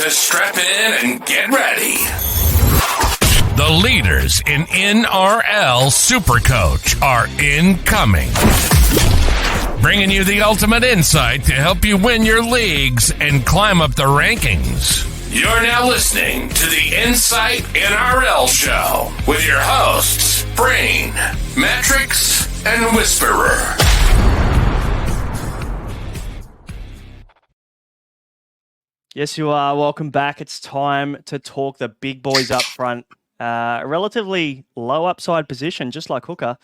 So strap in and get ready. The leaders in NRL Supercoach are incoming. Bringing you the ultimate insight to help you win your leagues and climb up the rankings. You're now listening to the Insight NRL Show with your hosts, Payne, Mattrix and Whisperer. Yes, you are. Welcome back. It's time to talk the big boys up front. A relatively low upside position, just like Hooker,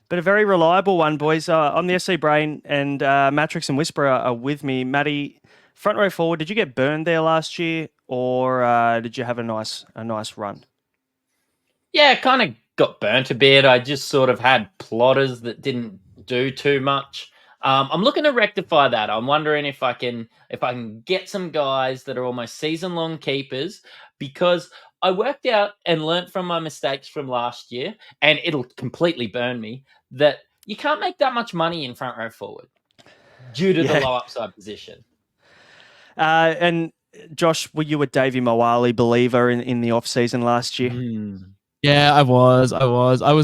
but a very reliable one, boys. I'm the SC Brain, and Mattrix and Whisperer are with me. Matty, front row forward, did you get burned there last year, or did you have a nice run? Yeah, kind of got burnt a bit. I just sort of had plotters that didn't do too much. I'm looking to rectify that. I'm wondering if I can get some guys that are almost season-long keepers, because I worked out and learnt from my mistakes from last year, and it'll completely burn me, that you can't make that much money in front row forward due to the low upside position. And Josh, were you a Davey Mawali believer in the off-season last year? Yeah, I was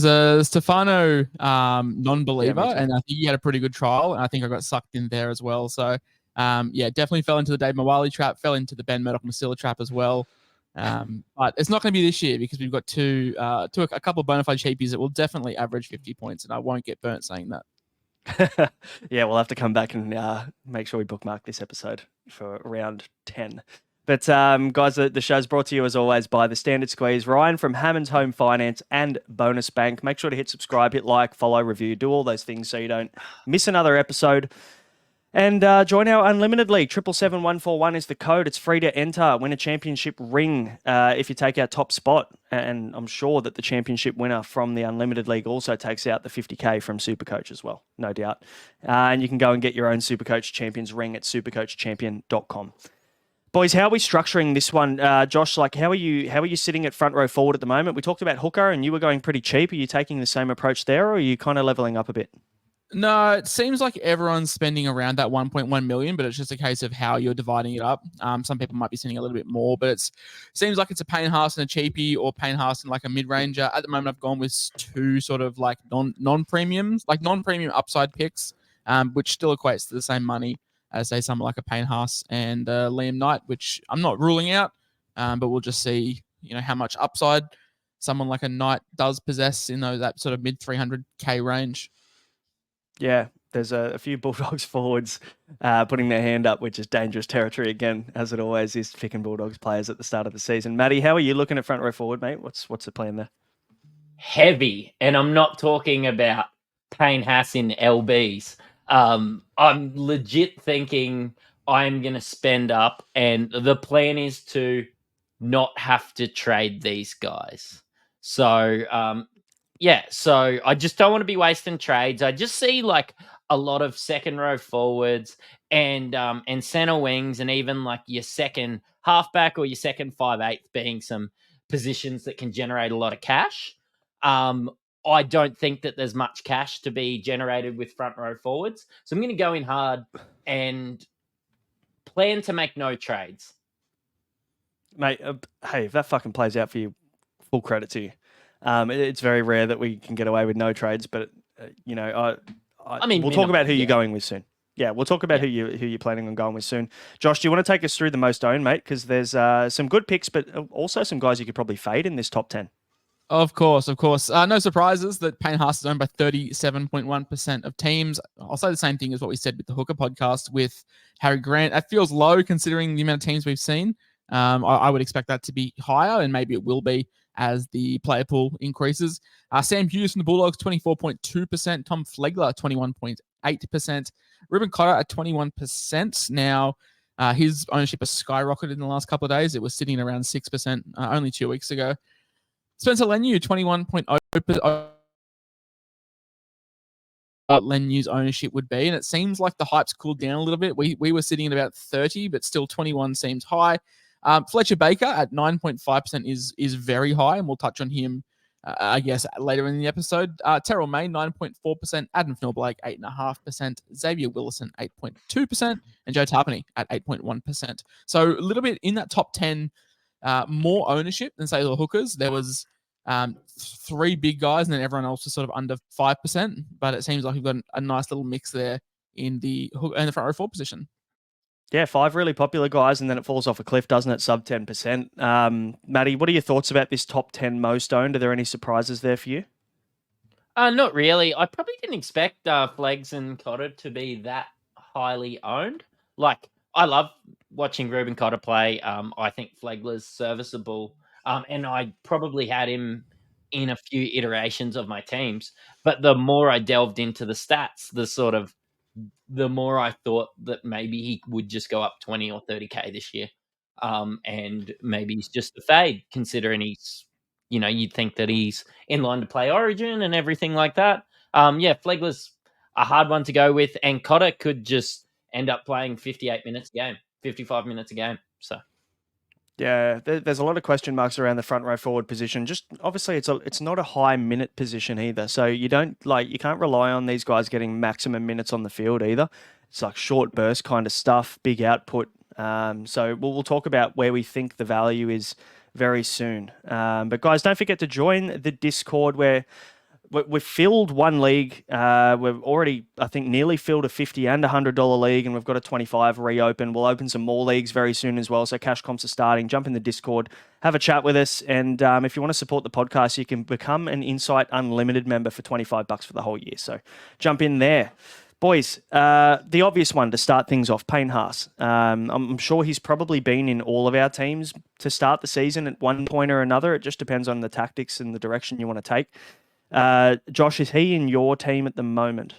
a Stefano non-believer, and I think he had a pretty good trial, and I think I got sucked in there as well. So, definitely fell into the Dave Mawali trap, fell into the Ben Murdoch-Masila trap as well. But it's not going to be this year because we've got a couple of bona fide cheapies that will definitely average 50 points, and I won't get burnt saying that. Yeah, we'll have to come back and make sure we bookmark this episode for round 10. But guys, the show's brought to you as always by The Standard Squeeze, Ryan from Hammond's Home Finance and Bonus Bank. Make sure to hit subscribe, hit like, follow, review, do all those things so you don't miss another episode. And join our Unlimited League. 777-141 is the code. It's free to enter. Win a championship ring if you take our top spot. And I'm sure that the championship winner from the Unlimited League also takes out the 50K from Supercoach as well, no doubt. And you can go and get your own Supercoach Champions ring at supercoachchampion.com. Boys, how are we structuring this one? Josh, how are you sitting at front row forward at the moment? We talked about Hooker and you were going pretty cheap. Are you taking the same approach there, or are you kind of leveling up a bit? No, it seems like everyone's spending around that 1.1 million, but it's just a case of how you're dividing it up. Some people might be spending a little bit more, but it seems like it's a Payne, Haas and a cheapie, or Payne, Haas and like a mid-ranger. At the moment, I've gone with two sort of like non-premiums, like non-premium upside picks, which still equates to the same money as, say, someone like a Payne, Haas and Liam Knight, which I'm not ruling out, but we'll just see, how much upside someone like a Knight does possess in that sort of mid-300K range. Yeah, there's a few Bulldogs forwards putting their hand up, which is dangerous territory again, as it always is, picking Bulldogs players at the start of the season. Matty, how are you looking at front row forward, mate? What's the plan there? Heavy, and I'm not talking about Payne, Haas in LBs. I'm legit thinking I'm going to spend up, and the plan is to not have to trade these guys. So, so I just don't want to be wasting trades. I just see like a lot of second row forwards and center wings, and even like your second halfback or your second 5/8 being some positions that can generate a lot of cash. I don't think that there's much cash to be generated with front row forwards. So I'm going to go in hard and plan to make no trades. Mate, hey, if that fucking plays out for you, full credit to you. It's very rare that we can get away with no trades, but, we'll talk about who you're going with soon. Yeah, we'll talk about who you're planning on going with soon. Josh, do you want to take us through the most owned, mate? Because there's some good picks, but also some guys you could probably fade in this top 10. Of course. No surprises that Payne, Haas is owned by 37.1% of teams. I'll say the same thing as what we said with the Hooker podcast with Harry Grant. That feels low considering the amount of teams we've seen. I would expect that to be higher, and maybe it will be as the player pool increases. Sam Hughes from the Bulldogs, 24.2%. Tom Flegler, 21.8%. Ruben Cotter at 21%. Now, his ownership has skyrocketed in the last couple of days. It was sitting around 6% only 2 weeks ago. Spencer Leniu, 21.0%. Lenu's ownership would be, and it seems like the hype's cooled down a little bit. We were sitting at about 30, but still 21 seems high. Fletcher Baker at 9.5% is very high, and we'll touch on him I guess later in the episode. Terrell May, 9.4%, Adam Philblake, 8.5%, Xavier Willison, 8.2%, and Joe Tarpany at 8.1%. So a little bit in that top 10, more ownership than, say, the hookers. There was 3 big guys, and then everyone else was sort of under 5%, but it seems like we've got a nice little mix there in the front row 4 position. Yeah, 5 really popular guys, and then it falls off a cliff, doesn't it? Sub 10%. Matty, what are your thoughts about this top 10 most owned? Are there any surprises there for you? Not really. I probably didn't expect Flegs and Cotter to be that highly owned. Like, I love watching Ruben Cotter play. I think Flegler's serviceable, and I probably had him in a few iterations of my teams. But the more I delved into the stats, the more I thought that maybe he would just go up 20 or 30K this year. And maybe he's just a fade, considering he's, you'd think that he's in line to play Origin and everything like that. Flegler's a hard one to go with, and Cotter could just end up playing 58 minutes a game, 55 minutes a game. So. Yeah, there's a lot of question marks around the front row forward position. Just obviously, it's not a high minute position either. So you can't rely on these guys getting maximum minutes on the field either. It's like short burst kind of stuff, big output. So we'll talk about where we think the value is very soon. But guys, don't forget to join the Discord where we've filled one league. We've already, I think, nearly filled a $50 and $100 league, and we've got a 25 reopen. We'll open some more leagues very soon as well. So cash comps are starting. Jump in the Discord, have a chat with us, and if you want to support the podcast, you can become an Insight Unlimited member for $25 for the whole year. So jump in there. Boys, the obvious one to start things off, Payne Haas. I'm sure he's probably been in all of our teams to start the season at one point or another. It just depends on the tactics and the direction you want to take. Josh, is he in your team at the moment?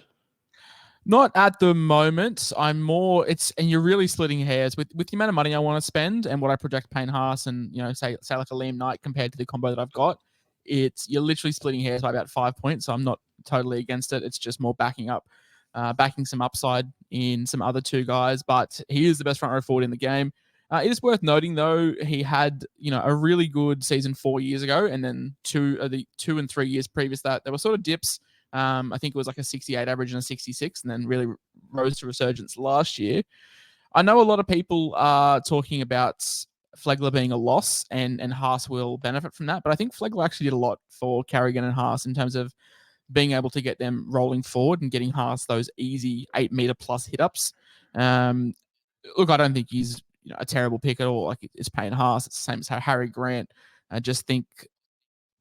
Not at the moment. I'm more. And you're really splitting hairs with the amount of money I want to spend and what I project Payne Haas and say like a Liam Knight compared to the combo that I've got. You're literally splitting hairs by about 5 points. So I'm not totally against it. It's just more backing some upside in some other 2 guys. But he is the best front row forward in the game. It is worth noting, though, he had a really good season 4 years ago, and then the 2 and 3 years previous that there were sort of dips. I think it was like a 68 average and a 66, and then really rose to resurgence last year. I know a lot of people are talking about Flegler being a loss, and Haas will benefit from that, but I think Flegler actually did a lot for Carrigan and Haas in terms of being able to get them rolling forward and getting Haas those easy 8-meter plus hit-ups. Look, I don't think he's a terrible pick at all. Like, it's Payne Haas. It's the same as how Harry Grant. I just think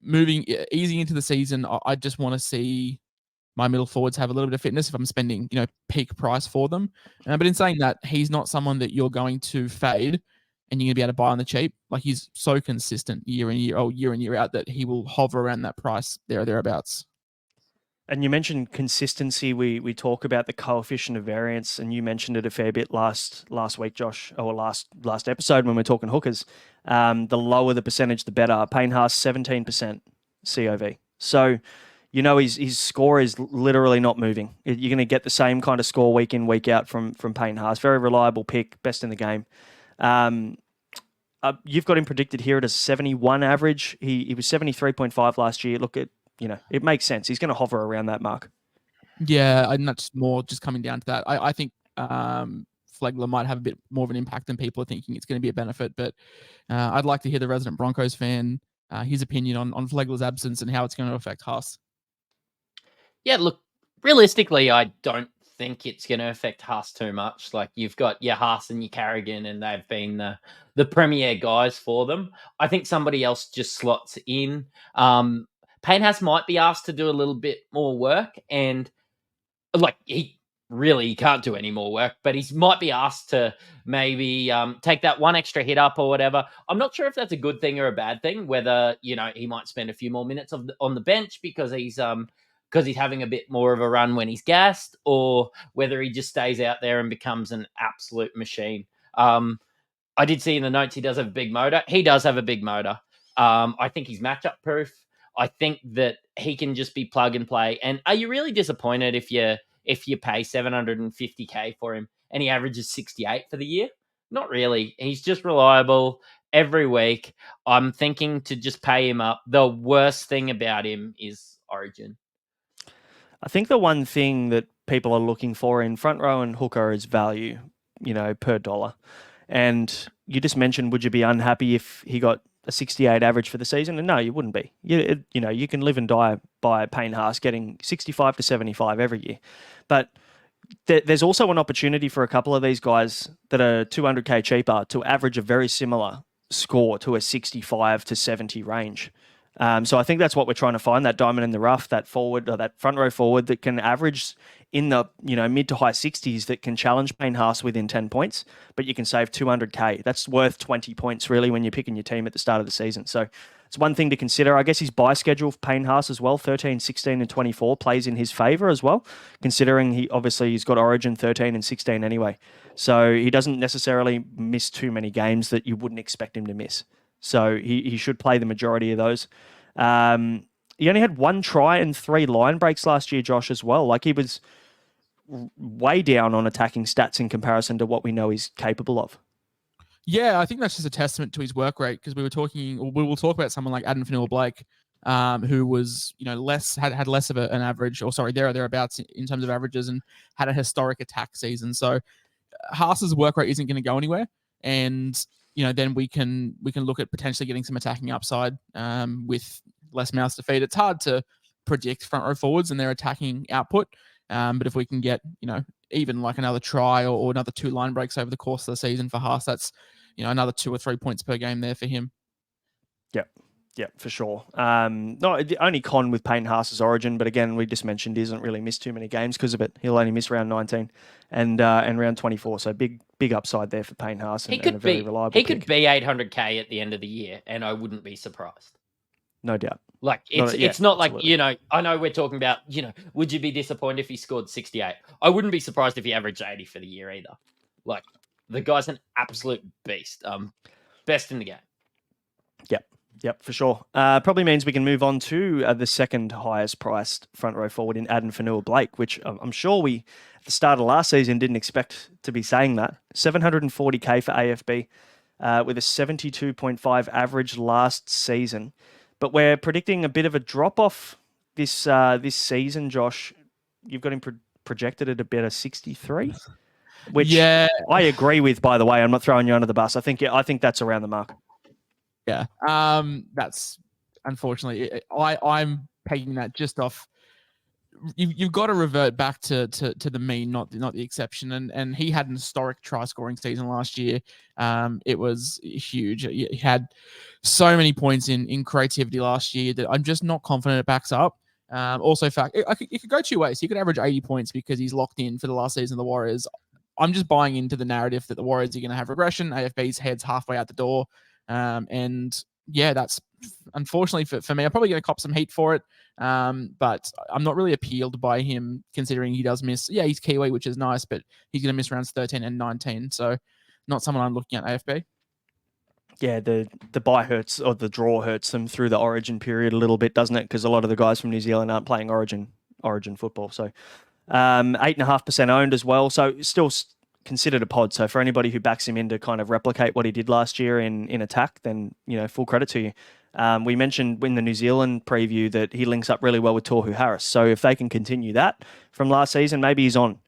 moving easy into the season, I just want to see my middle forwards have a little bit of fitness if I'm spending, peak price for them. But in saying that, he's not someone that you're going to fade and you're going to be able to buy on the cheap. Like, he's so consistent year in, year out that he will hover around that price there or thereabouts. And you mentioned consistency. We talk about the coefficient of variance, and you mentioned it a fair bit last week, Josh, or last episode when we're talking hookers. The lower the percentage, the better. Payne Haas, 17% COV. So, his score is literally not moving. You're going to get the same kind of score week in, week out from Payne Haas. Very reliable pick, best in the game. You've got him predicted here at a 71 average. He was 73.5 last year. Look at, it makes sense. He's going to hover around that mark. Yeah, and that's more just coming down to that. I think Flegler might have a bit more of an impact than people are thinking it's going to be a benefit, but I'd like to hear the resident Broncos fan, his opinion on Flegler's absence and how it's going to affect Haas. Yeah, look, realistically, I don't think it's going to affect Haas too much. Like, you've got your Haas and your Carrigan, and they've been the premier guys for them. I think somebody else just slots in. Payne Haas might be asked to do a little bit more work, and he really can't do any more work, but he might be asked to maybe take that one extra hit up or whatever. I'm not sure if that's a good thing or a bad thing, whether, he might spend a few more minutes on the bench because he's having a bit more of a run when he's gassed, or whether he just stays out there and becomes an absolute machine. I did see in the notes he does have a big motor. He does have a big motor. I think he's matchup proof. I think that he can just be plug and play. And are you really disappointed if you pay $750K for him and he averages 68 for the year? Not really. He's just reliable. every week. I'm thinking to just pay him up. The worst thing about him is Origin. I think the one thing that people are looking for in front row and hooker is value, per dollar. And you just mentioned, would you be unhappy if he got a 68 average for the season? And no, you wouldn't be. You can live and die by Payne Haas getting 65 to 75 every year. But there's also an opportunity for a couple of these guys that are 200k cheaper to average a very similar score to a 65 to 70 range. So I think that's what we're trying to find, that diamond in the rough, that forward or that front row forward that can average in the mid to high 60s that can challenge Payne Haas within 10 points, but you can save 200k. That's worth 20 points really when you're picking your team at the start of the season. So it's one thing to consider. I guess his buy schedule for Payne Haas as well, 13, 16 and 24 plays in his favour as well, considering he's got Origin 13 and 16 anyway. So he doesn't necessarily miss too many games that you wouldn't expect him to miss. So he should play the majority of those. He only had 1 try and 3 line breaks last year, Josh, as well. Like, he was way down on attacking stats in comparison to what we know he's capable of. Yeah, I think that's just a testament to his work rate, because we will talk about someone like Adam Fanua-Blake, who was, had less of an average, thereabouts in terms of averages, and had a historic attack season. So Haas's work rate isn't going to go anywhere, and then we can look at potentially getting some attacking upside with less mouths to feed. It's hard to predict front row forwards and their attacking output, but if we can get even like another try or another 2 line breaks over the course of the season for Haas, that's another 2 or 3 points per game there for him. Yeah, for sure. No, the only con with Payne Haas's Origin, but again, we just mentioned he doesn't really miss too many games because of it. He'll only miss round 19 and round 24. So big upside there for Payne Haas, and a very reliable He pick. could be 800k at the end of the year, and I wouldn't be surprised. No doubt. Like, it's not like, I know we're talking about, would you be disappointed if he scored 68? I wouldn't be surprised if he averaged 80 for the year either. Like, the guy's an absolute beast. Best in the game. Yep, for sure. Probably means we can move on to the second highest priced front row forward in Adam Fanua-Blake, which I'm sure we, at the start of last season, didn't expect to be saying that. 740k for AFB with a 72.5 average last season. But we're predicting a bit of a drop-off this season, Josh. You've got him projected at a better 63, which I agree with, by the way. I'm not throwing you under the bus. I think that's around the mark. Yeah. That's unfortunately, I'm pegging that just off. You've got to revert back to the mean, not the exception. And he had an historic try scoring season last year. It was huge. He had so many points in creativity last year that I'm just not confident it backs up. Also, it could go 2 ways. He could average 80 points because he's locked in for the last season of the Warriors. I'm just buying into the narrative that the Warriors are going to have regression. AFB's head's halfway out the door. And yeah, that's unfortunately for me. I'm probably going to cop some heat for it, but I'm not really appealed by him, considering he does miss. Yeah, he's Kiwi, which is nice, but he's going to miss rounds 13 and 19, so not someone I'm looking at AFB. Yeah, the bye hurts, or the draw hurts them through the Origin period a little bit, doesn't it? Because a lot of the guys from New Zealand aren't playing Origin football. So 8.5% owned as well. So still considered a pod. So for anybody who backs him in to kind of replicate what he did last year in attack, then full credit to you. We mentioned in the New Zealand preview that he links up really well with Tohu Harris. So if they can continue that from last season, maybe he's on.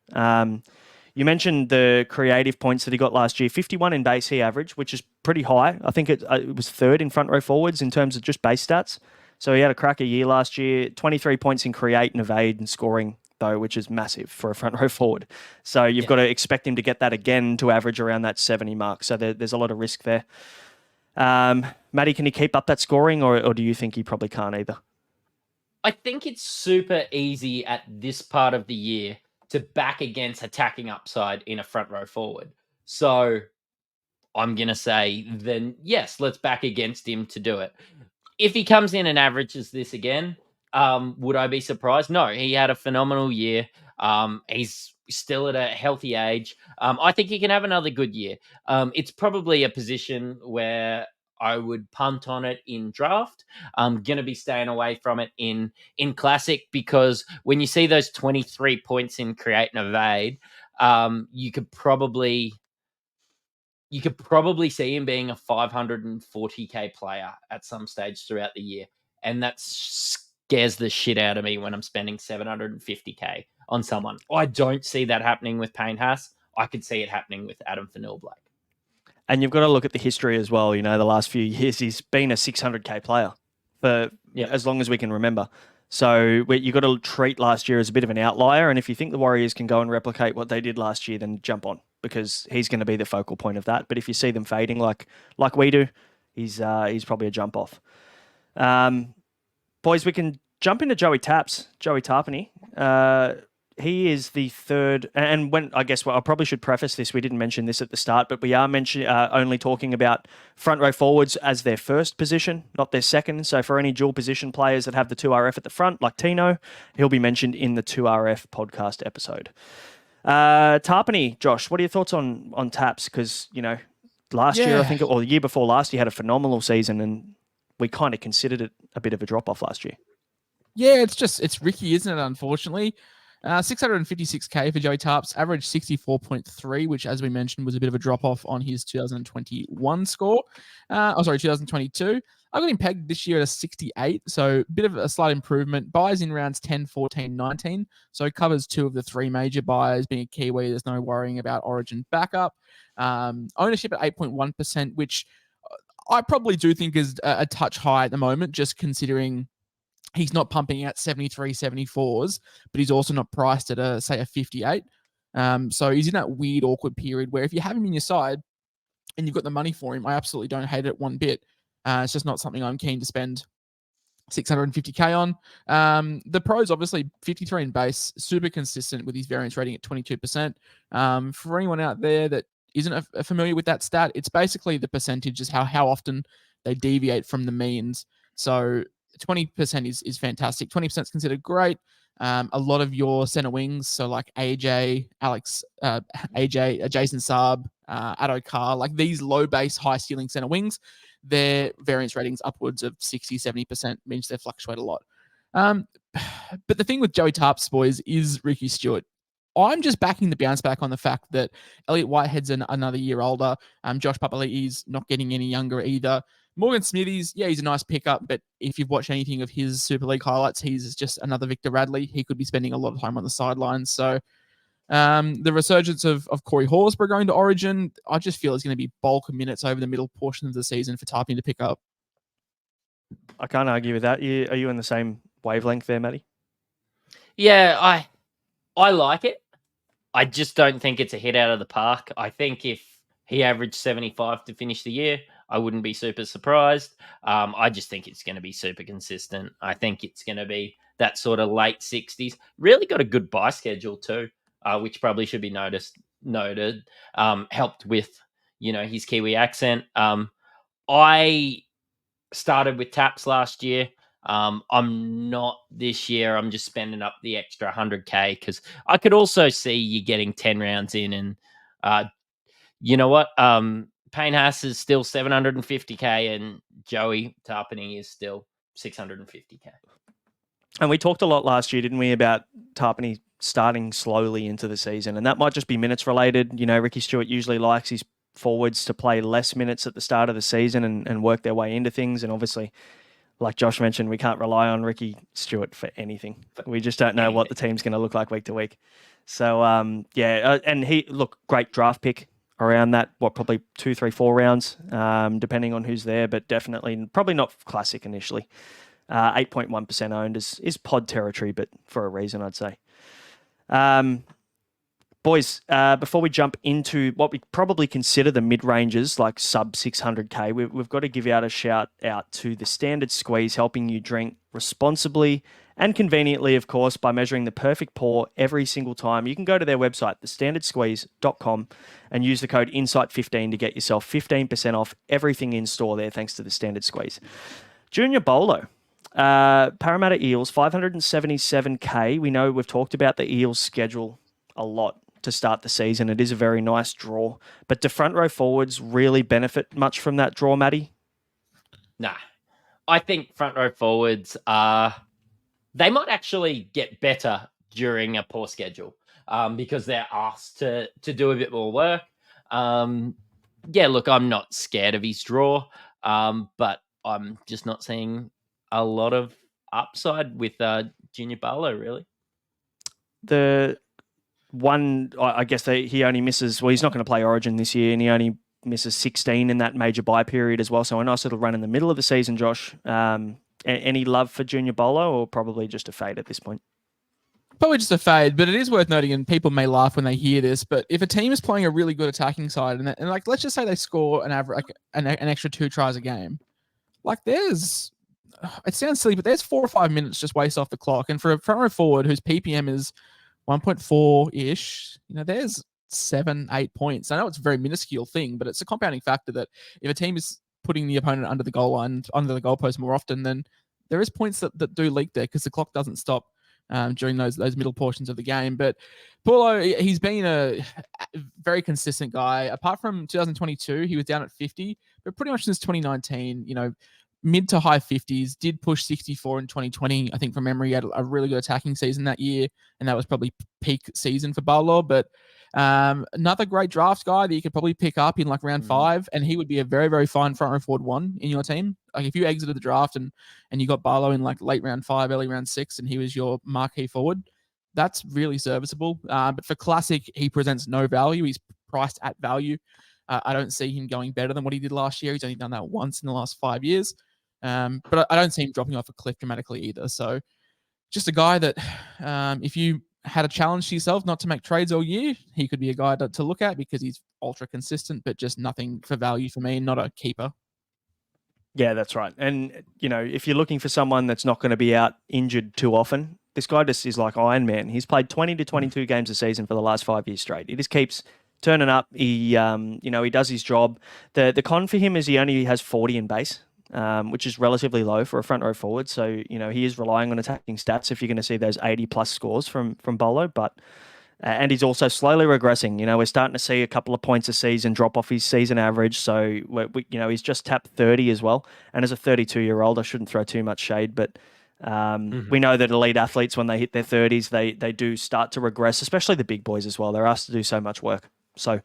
You mentioned the creative points that he got last year, 51 in base he averaged, which is pretty high. I think it was 3rd in front row forwards in terms of just base stats. So he had a cracker year last year, 23 points in create and evade and scoring, though, which is massive for a front row forward. So you've got to expect him to get that again to average around that 70 mark. So there's a lot of risk there. Matty, can he keep up that scoring, or do you think he probably can't either? I think it's super easy at this part of the year to back against attacking upside in a front row forward. So I'm going to say then, yes, let's back against him to do it. If he comes in and averages this again, would I be surprised? No, he had a phenomenal year. He's still at a healthy age. I think he can have another good year. It's probably a position where I would punt on it in draft. I'm going to be staying away from it in classic, because when you see those 23 points in create and evade, you could probably you could probably see him being a 540k player at some stage throughout the year. And that scares the shit out of me when I'm spending 750k on someone. I don't see that happening with Payne Haas. I could see it happening with Adam Fanil-Blake. And you've got to look at the history as well. You know, the last few years, he's been a 600k player for as long as we can remember. So you've got to treat last year as a bit of an outlier. And if you think the Warriors can go and replicate what they did last year, then jump on, because he's going to be the focal point of that. But if you see them fading like we do, he's probably a jump off. Boys, we can jump into Joey Tarpany. He is the third, and I probably should preface this. We didn't mention this at the start, but we are only talking about front row forwards as their first position, not their second. So for any dual position players that have the 2RF at the front, like Tino, he'll be mentioned in the 2RF podcast episode. Tarpany, Josh, what are your thoughts on Taps? Because, you know, last year, I think, or the year before last, he had a phenomenal season, and we kind of considered it a bit of a drop off last year. Yeah, it's Ricky, isn't it? Unfortunately. 656k for Joey Tarps, average 64.3, which, as we mentioned, was a bit of a drop-off on his 2021 score. 2022. I got him pegged this year at a 68, so a bit of a slight improvement. Buys in rounds 10, 14, 19, so covers 2 of the 3 major buys. Being a Kiwi, there's no worrying about Origin backup. Ownership at 8.1%, which I probably do think is a touch high at the moment, just considering he's not pumping out 73, 74s, but he's also not priced at a 58. So he's in that weird, awkward period where if you have him in your side and you've got the money for him, I absolutely don't hate it one bit. It's just not something I'm keen to spend 650k on. The pros, obviously, 53 in base, super consistent with his variance rating at 22%. For anyone out there that isn't familiar with that stat, it's basically the percentages, how often they deviate from the means. So 20% is fantastic. 20% is considered great. A lot of your center wings, so like AJ, Jason Saab, Addo Carr, like these low base, high ceiling center wings, their variance ratings upwards of 60, 70%, means they fluctuate a lot. But the thing with Joey Tarps, boys, is Ricky Stewart. I'm just backing the bounce back on the fact that Elliot Whitehead's another year older. Josh Papali'i's not getting any younger either. Morgan Smithies, he's a nice pickup, but if you've watched anything of his Super League highlights, he's just another Victor Radley. He could be spending a lot of time on the sidelines. So the resurgence of Corey Horsburgh going to Origin, I just feel it's going to be bulk of minutes over the middle portion of the season for Tarpany to pick up. I can't argue with that. Are you in the same wavelength there, Matty? Yeah, I like it. I just don't think it's a hit out of the park. I think if he averaged 75 to finish the year, I wouldn't be super surprised. I just think it's going to be super consistent. I think it's going to be that sort of late 60s. Really got a good buy schedule too, which probably should be noted. Helped with, his Kiwi accent. I started with Taps last year. I'm not this year. I'm just spending up the extra 100k because I could also see you getting 10 rounds in, and you know what? Payne Haas is still 750k, and Joey Tarpany is still 650k. And we talked a lot last year, didn't we, about Tarpany starting slowly into the season, and that might just be minutes related. Ricky Stewart usually likes his forwards to play less minutes at the start of the season and work their way into things, and obviously, like Josh mentioned, we can't rely on Ricky Stewart for anything. We just don't know what the team's going to look like week to week. So, and great draft pick around that, probably 2, 3, 4 rounds, depending on who's there, but definitely probably not classic initially. 8.1% owned is pod territory, but for a reason, I'd say. Boys, before we jump into what we probably consider the mid-ranges, like sub 600k, we've got to give out a shout out to the Standard Squeeze, helping you drink responsibly and conveniently, of course, by measuring the perfect pour every single time. You can go to their website, thestandardsqueeze.com, and use the code INSIGHT15 to get yourself 15% off everything in store there, thanks to the Standard Squeeze. Junior Bolo. Parramatta Eels, 577k. We know we've talked about the Eels schedule a lot to start the season. It is a very nice draw. But do front row forwards really benefit much from that draw, Matty? Nah. I think front row forwards they might actually get better during a poor schedule because they're asked to do a bit more work. yeah, look, I'm not scared of his draw, but I'm just not seeing a lot of upside with Junior Barlow, really. The one, I guess he only misses, well, he's not going to play Origin this year, and he only misses 16 in that major bye period as well. So a nice little run in the middle of the season, Josh. Any love for Junior Bolo, or probably just a fade at this point? Probably just a fade, but it is worth noting, and people may laugh when they hear this, but if a team is playing a really good attacking side, and like let's just say they score an average, like an extra 2 tries a game, like there's, it sounds silly, but there's 4 or 5 minutes just waste off the clock, and for a front row forward whose PPM is 1.4 ish, there's 7-8 points. I know it's a very minuscule thing, but it's a compounding factor that if a team is putting the opponent under the goal line, under the goalpost more often, then there is points that do leak there because the clock doesn't stop during those middle portions of the game. But Paulo, he's been a very consistent guy. Apart from 2022, he was down at 50, but pretty much since 2019, mid to high 50s, did push 64 in 2020. I think from memory, he had a really good attacking season that year, and that was probably peak season for Barlow. But another great draft guy that you could probably pick up in like round 5, and he would be a very, very fine front row forward 1 in your team. Like if you exited the draft and you got Barlow in like late round 5, early round 6, and he was your marquee forward, that's really serviceable. But for Classic, he presents no value. He's priced at value. I don't see him going better than what he did last year. He's only done that once in the last 5 years. But I don't see him dropping off a cliff dramatically either. So just a guy that if you had a challenge to yourself not to make trades all year, he could be a guy to look at because he's ultra consistent, but just nothing for value for me, not a keeper. Yeah, that's right. And, if you're looking for someone that's not going to be out injured too often, this guy just is like Iron Man. He's played 20 to 22 games a season for the last 5 years straight. He just keeps turning up. He, he does his job. The con for him is he only has 40 in base, which is relatively low for a front row forward. So, he is relying on attacking stats if you're going to see those 80 plus scores from Bolo. But and he's also slowly regressing. We're starting to see a couple of points a season drop off his season average. So, he's just tapped 30 as well. And as a 32-year-old, I shouldn't throw too much shade, but we know that elite athletes, when they hit their 30s, they do start to regress, especially the big boys as well. They're asked to do so much work. So,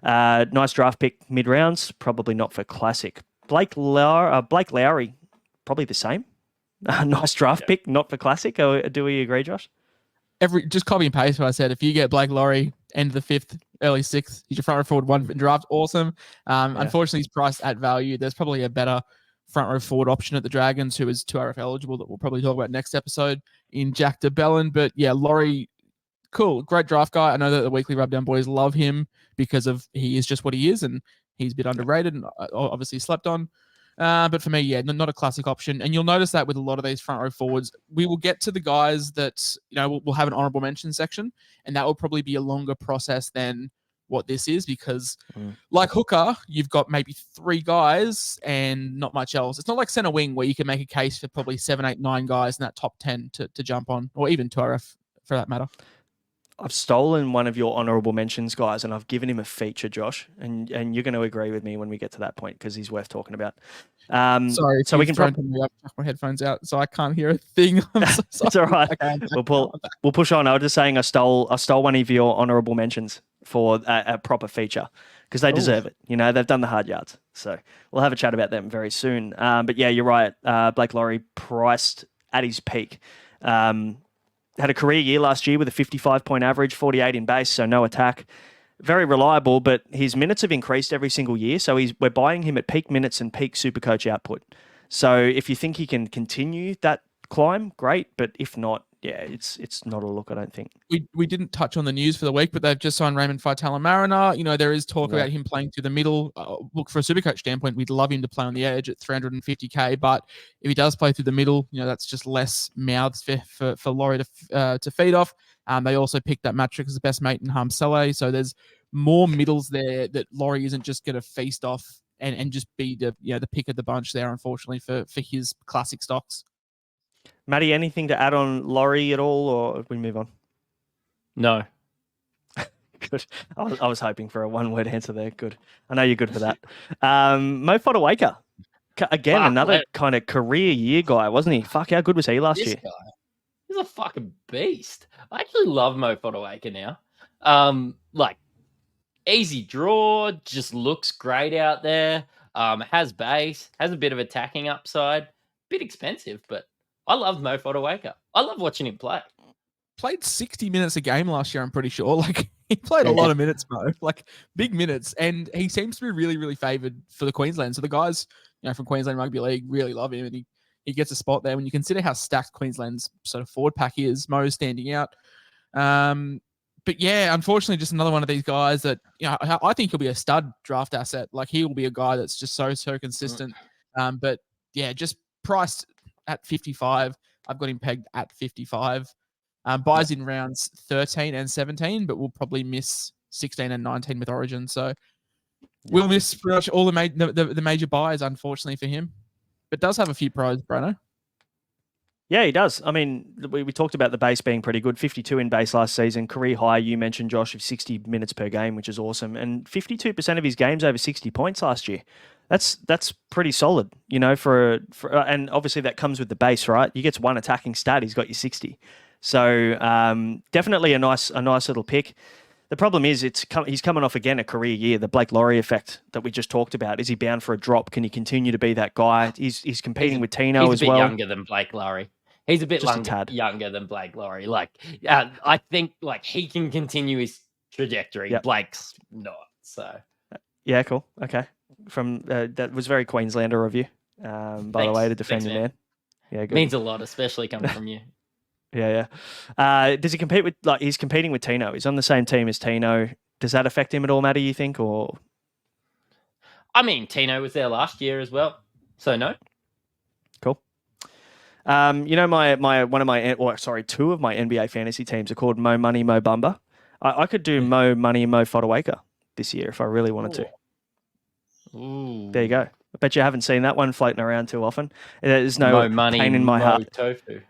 nice draft pick mid-rounds, probably not for Classic. Blake Lowry, probably the same. Nice draft pick, not for Classic. Do we agree, Josh? Just copy and paste what I said. If you get Blake Lowry, end of the 5th, early 6th, he's your front row forward 1 draft. Awesome. Unfortunately, he's priced at value. There's probably a better front row forward option at the Dragons, who is 2RF eligible, that we'll probably talk about next episode, in Jack de Bellin. But yeah, Lowry, cool, great draft guy. I know that the Weekly Rubdown boys love him because of he is just what he is, and he's a bit underrated and obviously slept on. But for me, yeah, not a Classic option. And you'll notice that with a lot of these front row forwards, we will get to the guys that, we'll have an honorable mention section, and that will probably be a longer process than what this is, because like hooker, you've got maybe 3 guys and not much else. It's not like center wing where you can make a case for probably 7, 8, 9 guys in that top 10 to jump on, or even 2RF for that matter. I've stolen one of your honourable mentions, guys, and I've given him a feature, Josh, and you're going to agree with me when we get to that point because he's worth talking about. Sorry, so we can chuck my headphones out, so I can't hear a thing. I'm so sorry. It's all right. Okay, we'll push on. I was just saying I stole one of your honourable mentions for a proper feature because they deserve it. They've done the hard yards, so we'll have a chat about them very soon. But yeah, you're right. Blake Lowry priced at his peak. Had a career year last year with a 55-point average, 48 in base, so no attack. Very reliable, but his minutes have increased every single year, so we're buying him at peak minutes and peak Supercoach output. So if you think he can continue that climb, great, but if not, yeah, it's not a look, I don't think. We didn't touch on the news for the week, but they've just signed Raymond Faitala-Mariner. There is talk about him playing through the middle. Look, for a Supercoach standpoint, we'd love him to play on the edge at 350k, but if he does play through the middle, that's just less mouths for Laurie to feed off. They also picked up Mattrix as the best mate in Hamsele, so there's more middles there that Laurie isn't just going to feast off and just be the pick of the bunch there, unfortunately, for his Classic stocks. Matty, anything to add on Laurie at all, or we move on? No. Good. I was hoping for a one-word answer there. Good. I know you're good for that. Mo Fodawaker. Again, another kind of career year guy, wasn't he? Fuck, how good was he last year? Guy, he's a fucking beast. I actually love Mo Fodawaker now. easy draw, just looks great out there. Has base, has a bit of attacking upside. Bit expensive, but I love Mo Fodawaker. I love watching him play. Played 60 minutes a game last year, I'm pretty sure. Like, he played a lot of minutes, Mo. Like, big minutes. And he seems to be really, really favoured for the Queensland. So the guys, from Queensland Rugby League really love him, and he gets a spot there. When you consider how stacked Queensland's sort of forward pack is, Mo's standing out. But yeah, unfortunately, just another one of these guys that I think he'll be a stud draft asset. Like, he will be a guy that's just so consistent. But yeah, just priced at 55. I've got him pegged at 55. Buys in rounds 13 and 17, but we'll probably miss 16 and 19 with Origin. So we'll miss pretty much all the major buys, unfortunately for him. But does have a few pros, Braino. Yeah, he does. I mean, we talked about the base being pretty good. 52 in base last season. Career high, you mentioned, Josh, of 60 minutes per game, which is awesome. And 52% of his games over 60 points last year. That's pretty solid, for and obviously that comes with the base, right? He gets one attacking stat, he's got you 60. So definitely a nice little pick. The problem is he's coming off again a career year, the Blake Laurie effect that we just talked about. Is he bound for a drop? Can he continue to be that guy? He's competing with Tino as well. He's a bit younger than Blake Laurie. He's a bit younger than Blake Laurie. Like, I think he can continue his trajectory. Yep. Blake's not. So yeah, cool. Okay, from that was very Queenslander of you, by the way, to defend your man. Yeah, good. Means a lot, especially coming from you. Yeah. Does he compete with he's competing with Tino? He's on the same team as Tino. Does that affect him at all, Matty? You think, or? I mean, Tino was there last year as well, so no. Cool. Two of my NBA fantasy teams are called Mo Money, Mo Bumba. I could do Mo Money, Mo Fodawaker this year if I really wanted to. Ooh. There you go. I bet you haven't seen that one floating around too often. There's no Mo money, pain in my Mo heart. Tofu.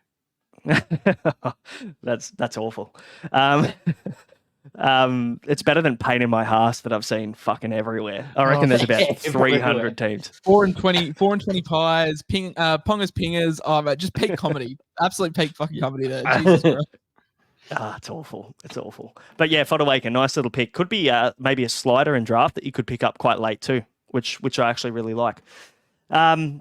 That's awful. It's better than pain in my Haas that I've seen fucking everywhere. I reckon there's about 300 teams. 4 and 20 pies, Pongas Pingers. Oh, just peak comedy. Absolute peak fucking comedy there. Jesus Christ. It's awful. It's awful. But yeah, Fodawaker, nice little pick. Could be maybe a slider in draft that you could pick up quite late too, which I actually really like.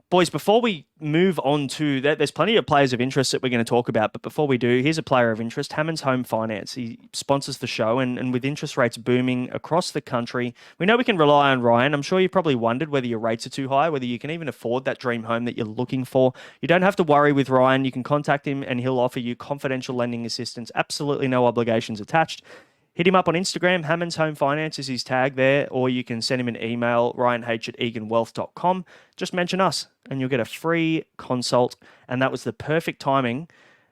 Boys, before we move on to that, there's plenty of players of interest that we're going to talk about. But before we do, here's a player of interest, Hammond's Home Finance. He sponsors the show, and with interest rates booming across the country, we know we can rely on Ryan. I'm sure you probably wondered whether your rates are too high, whether you can even afford that dream home that you're looking for. You don't have to worry with Ryan. You can contact him, and he'll offer you confidential lending assistance. Absolutely no obligations attached. Hit him up on Instagram. Hammond's Home Finance is his tag there, or you can send him an email, ryanh@eganwealth.com. Just mention us, and you'll get a free consult. And that was the perfect timing.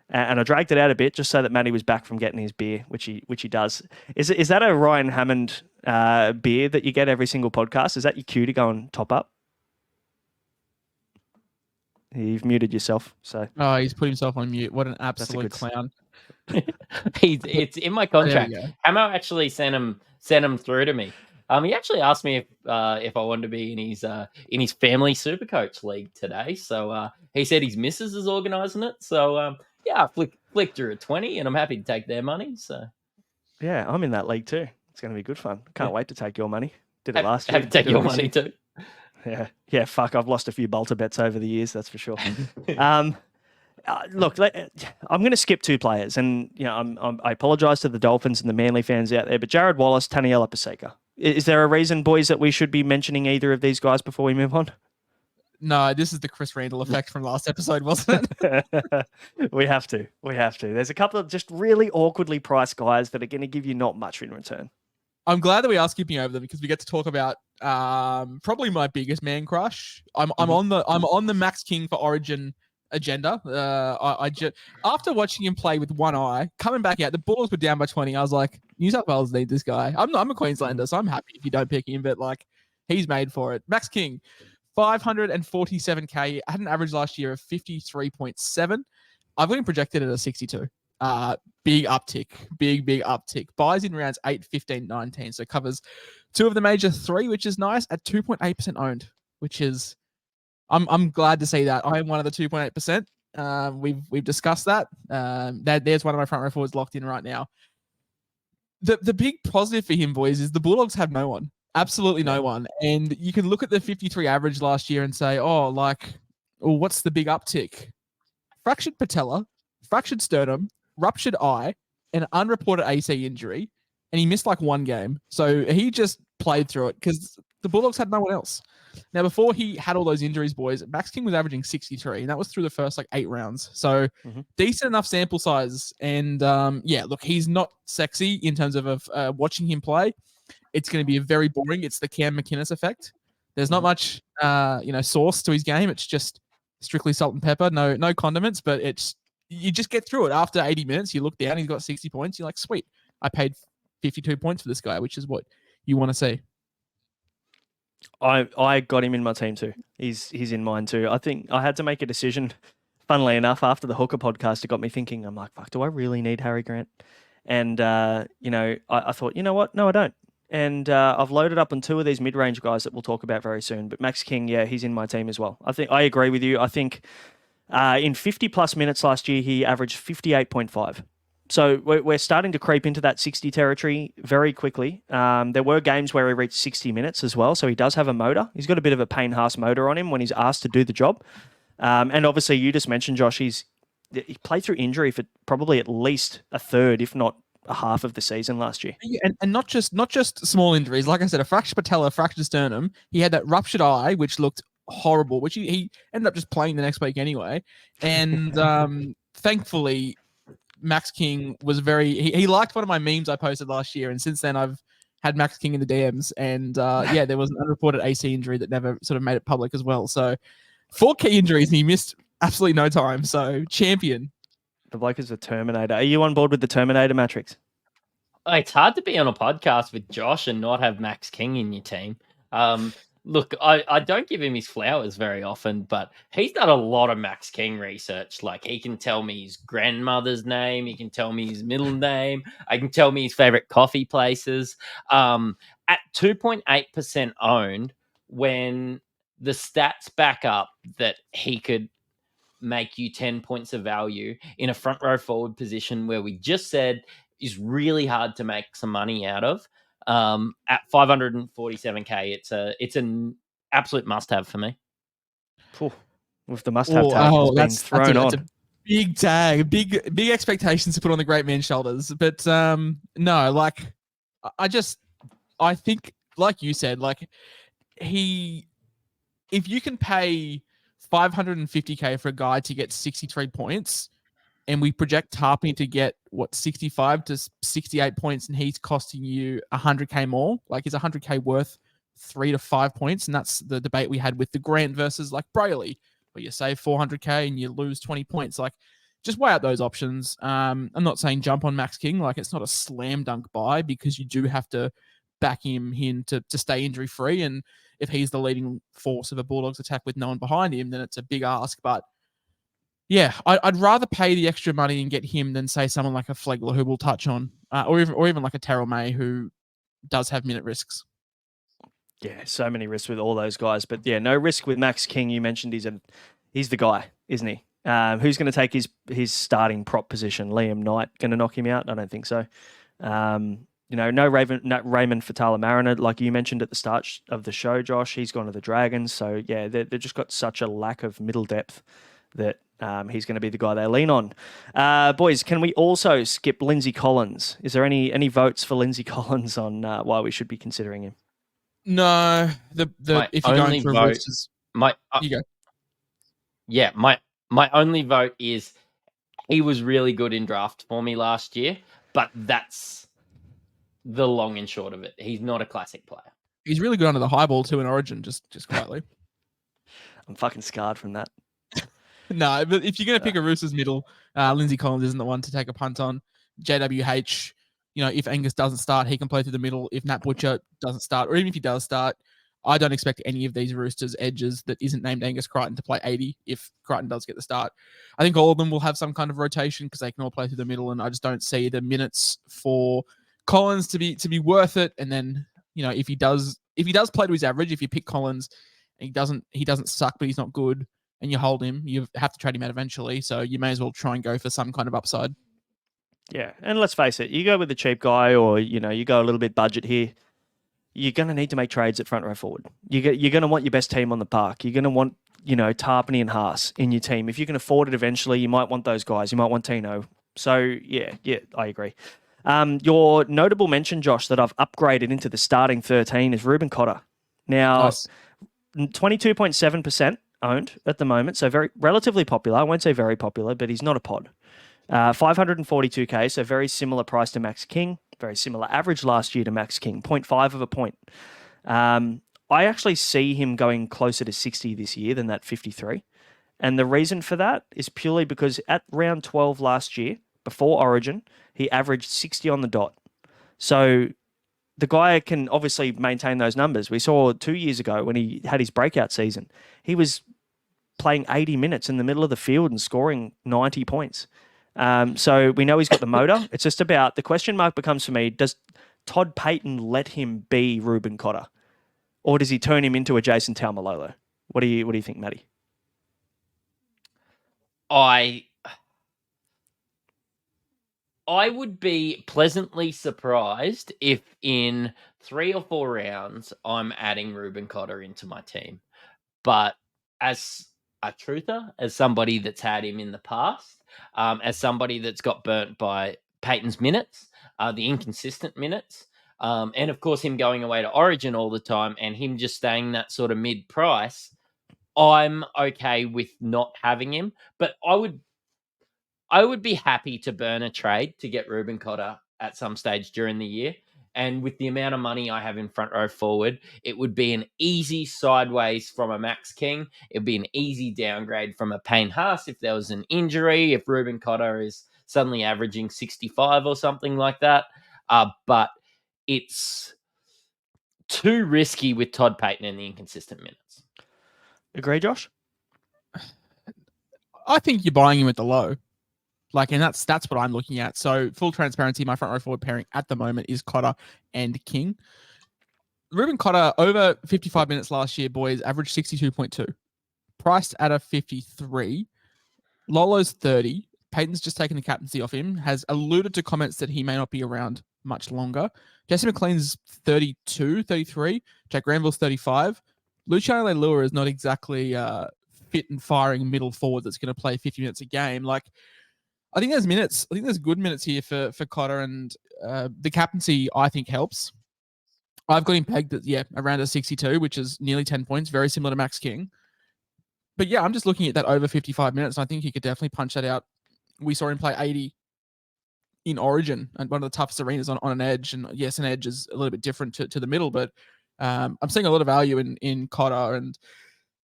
And I dragged it out a bit just so that Matty was back from getting his beer, which he does. Is that a Ryan Hammond beer that you get every single podcast? Is that your cue to go and top up? You've muted yourself. So he's put himself on mute. What an absolute clown. It's in my contract. Hamo actually sent him through to me. He actually asked me if I wanted to be in his family Supercoach league today. So he said his missus is organising it. So I flicked through a 20, and I'm happy to take their money. So yeah, I'm in that league too. It's going to be good fun. Can't wait to take your money. Did it last year. Have to take your money too. Yeah. Fuck, I've lost a few bolter bets over the years. That's for sure. Look, I'm going to skip two players, and I apologise to the Dolphins and the Manly fans out there, but Jared Wallace, Taniela Paseka. Is there a reason, boys, that we should be mentioning either of these guys before we move on? No, this is the Chris Randall effect from last episode, wasn't it? We have to. There's a couple of just really awkwardly priced guys that are going to give you not much in return. I'm glad that we are skipping over them because we get to talk about probably my biggest man crush. I'm on the Max King for Origin agenda. After watching him play with one eye, coming back out, the Bulls were down by 20. I was like, New South Wales need this guy. I'm a Queenslander, so I'm happy if you don't pick him, but he's made for it. Max King, 547k, had an average last year of 53.7. I've got him projected at a 62. Big uptick, big uptick. Buys in rounds 8, 15, 19, so covers two of the major three, which is nice, at 2.8% owned, which is I'm glad to see that. I am one of the 2.8%. We've discussed that. There's one of my front row forwards locked in right now. the big positive for him, boys, is the Bulldogs have no one. Absolutely no one. And you can look at the 53 average last year and say, oh, like, well, what's the big uptick? Fractured patella, fractured sternum, ruptured eye, and an unreported AC injury. And he missed like one game. So he just played through it because the Bulldogs had no one else. Now, before he had all those injuries, boys, Max King was averaging 63, and that was through the first like 8 rounds. So decent enough sample size. And look, he's not sexy in terms of watching him play. It's going to be very boring. It's the Cam McInnes effect. There's not much, sauce to his game. It's just strictly salt and pepper, no condiments. But you just get through it. After 80 minutes, you look down, he's got 60 points. You're like, sweet, I paid 52 points for this guy, which is what you want to see. I got him in my team too. He's in mine too. I think I had to make a decision. Funnily enough, after the Hooker podcast, it got me thinking. I'm like, fuck, do I really need Harry Grant? And I thought, you know what? No, I don't. And I've loaded up on 2 of these mid-range guys that we'll talk about very soon. But Max King, yeah, he's in my team as well. I think I agree with you. I think in 50-plus minutes last year, he averaged 58.5. So we're starting to creep into that 60 territory very quickly. There were games where he reached 60 minutes as well. So he does have a motor. He's got a bit of a Payne Haas motor on him when he's asked to do the job. And obviously, you just mentioned, Josh, he played through injury for probably at least a third, if not a half of the season last year. Yeah, and not just small injuries. Like I said, a fractured patella, fractured sternum. He had that ruptured eye, which looked horrible, which he ended up just playing the next week anyway. And thankfully, Max King was he liked one of my memes I posted last year. And since then, I've had Max King in the DMs. And there was an unreported AC injury that never sort of made it public as well. So 4 key injuries and he missed absolutely no time. So champion. The bloke is a Terminator. Are you on board with the Terminator, Mattrix? It's hard to be on a podcast with Josh and not have Max King in your team. Look, I don't give him his flowers very often, but he's done a lot of Max King research. Like, he can tell me his grandmother's name. He can tell me his middle name. I can tell me his favorite coffee places. At 2.8% owned, when the stats back up that he could make you 10 points of value in a front row forward position where we just said is really hard to make some money out of. At 547k, it's an absolute must-have for me. With the must-have tag been thrown on. That's a big tag, big expectations to put on the great man's shoulders. But no, like I think, like you said, like if you can pay 550k for a guy to get 63 points, and we project Tarpany to get 65 to 68 points, and he's costing you 100k more. Like, is 100k worth 3 to 5 points? And that's the debate we had with the Grant versus like Brayley, where you save 400k and you lose 20 points. Like, just weigh out those options. I'm not saying jump on Max King. Like, it's not a slam dunk buy because you do have to back him in to stay injury free. And if he's the leading force of a Bulldogs attack with no one behind him, then it's a big ask. But yeah, I'd rather pay the extra money and get him than say someone like a Flegler who we'll touch on, or even like a Terrell May who does have minute risks. Yeah, so many risks with all those guys, but yeah, no risk with Max King. You mentioned he's the guy, isn't he? Who's going to take his starting prop position? Liam Knight going to knock him out? I don't think so. No Raymond Fatala-Mariner, like you mentioned at the start of the show, Josh. He's gone to the Dragons, so yeah, they've just got such a lack of middle depth that he's going to be the guy they lean on. Boys, can we also skip Lindsay Collins? Is there any votes for Lindsay Collins on why we should be considering him? No, if you're going for vote, you go. Yeah, my only vote is he was really good in draft for me last year, but that's the long and short of it. He's not a classic player. He's really good under the high ball too in Origin, just quietly. I'm fucking scarred from that. No, but if you're going to pick a Roosters middle, Lindsay Collins isn't the one to take a punt on. JWH, if Angus doesn't start, he can play through the middle. If Nat Butcher doesn't start, or even if he does start, I don't expect any of these Roosters edges that isn't named Angus Crichton to play 80 if Crichton does get the start. I think all of them will have some kind of rotation because they can all play through the middle, and I just don't see the minutes for Collins to be worth it. And then, if he does play to his average, if you pick Collins and he doesn't suck, but he's not good, and you hold him, you have to trade him out eventually. So you may as well try and go for some kind of upside. Yeah, and let's face it, you go with the cheap guy, or you go a little bit budget here. You're going to need to make trades at front row forward. You're going to want your best team on the park. You're going to want Tarpany and Haas in your team. If you can afford it eventually, you might want those guys. You might want Tino. So yeah, I agree. Your notable mention, Josh, that I've upgraded into the starting 13 is Ruben Cotter. Now, Nice. 22.7% owned at the moment, so very relatively popular. I won't say very popular, but he's not a pod. 542k, so very similar price to Max King. Very similar average last year to Max King, 0.5 of a point. I actually see him going closer to 60 this year than that 53. And the reason for that is purely because at round 12 last year, before Origin, he averaged 60 on the dot. So the guy can obviously maintain those numbers. We saw 2 years ago when he had his breakout season, he was playing 80 minutes in the middle of the field and scoring 90 points. So we know he's got the motor. It's just about the question mark becomes for me, does Todd Payton let him be Ruben Cotter? Or does he turn him into a Jason Taumalolo? What do you think, Matty? I would be pleasantly surprised if in 3 or 4 rounds I'm adding Ruben Cotter into my team. But as a truther, as somebody that's had him in the past, as somebody that's got burnt by Payton's minutes, the inconsistent minutes, and of course him going away to Origin all the time and him just staying that sort of mid-price, I'm okay with not having him. But I would be happy to burn a trade to get Ruben Cotter at some stage during the year. And with the amount of money I have in front row forward, it would be an easy sideways from a Max King. It would be an easy downgrade from a Payne Haas if there was an injury, if Ruben Cotter is suddenly averaging 65 or something like that. But it's too risky with Todd Payton and the inconsistent minutes. Agree, Josh? I think you're buying him at the low. And that's what I'm looking at. So full transparency, my front row forward pairing at the moment is Cotter and King. Ruben Cotter over 55 minutes last year, boys, averaged 62.2. Priced at a 53. Lolo's 30. Payton's just taken the captaincy off him, has alluded to comments that he may not be around much longer. Jesse McLean's 32, 33. Jack Granville's 35. Luciano Leilua is not exactly fit and firing middle forward that's going to play 50 minutes a game. I think there's minutes. I think there's good minutes here for Cotter, and the captaincy, I think, helps. I've got him pegged at, around a 62, which is nearly 10 points, very similar to Max King. But I'm just looking at that over 55 minutes, and I think he could definitely punch that out. We saw him play 80 in Origin, and one of the toughest arenas on an edge. And yes, an edge is a little bit different to the middle, but I'm seeing a lot of value in Cotter, and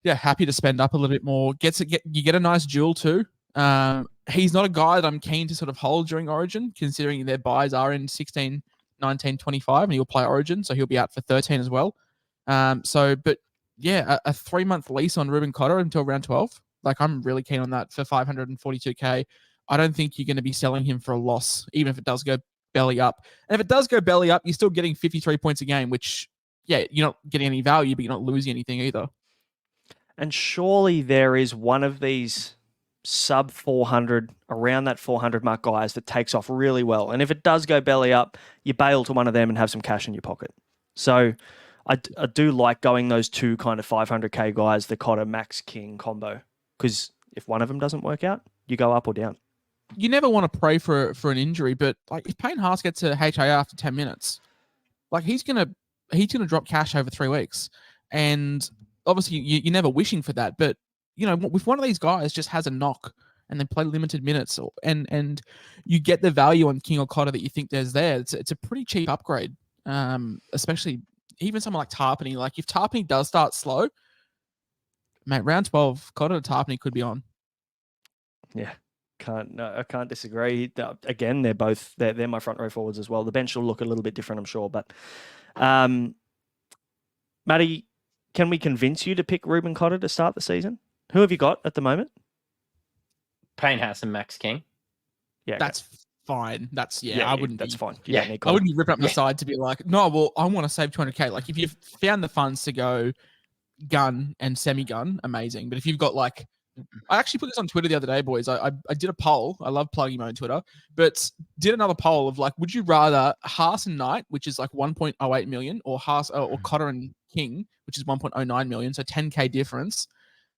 happy to spend up a little bit more. You get a nice duel too. He's not a guy that I'm keen to sort of hold during Origin, considering their buys are in 16, 19, 25, and he'll play Origin, so he'll be out for 13 as well. A 3-month lease on Ruben Cotter until round 12. I'm really keen on that for 542k. I don't think you're going to be selling him for a loss, even if it does go belly up. And if it does go belly up, you're still getting 53 points a game, which, you're not getting any value, but you're not losing anything either. And surely there is one of these sub 400, around that 400 mark guys that takes off really well. And if it does go belly up, you bail to one of them and have some cash in your pocket. So I do like going those two kind of 500k guys, the Cotter Max King combo, because if one of them doesn't work out, you go up or down. You never want to pray for an injury, but if Payne Haas gets a HIA after 10 minutes, he's gonna drop cash over 3 weeks. And obviously you're never wishing for that, but if one of these guys just has a knock and they play limited minutes, and you get the value on King or Cotter that you think there's there, it's a pretty cheap upgrade. Especially even someone like Tarpany. If Tarpany does start slow, mate, round 12, Cotter to Tarpany could be on. Yeah, I can't disagree. Again, they're my front row forwards as well. The bench will look a little bit different, I'm sure, but Matty, can we convince you to pick Ruben Cotter to start the season? Who have you got at the moment? Payne Haas and Max King. Yeah, that's fine. I wouldn't. That's fine. I wouldn't be ripping up the side to be like, no, well, I want to save 200k. If you've found the funds to go gun and semi-gun, amazing. But if you've got I actually put this on Twitter the other day, boys. I did a poll. I love plugging my own Twitter, but did another poll of like, would you rather Haas and Knight, which is like 1.08 million, or Haas or Cotter and King, which is 1.09 million, so 10K difference.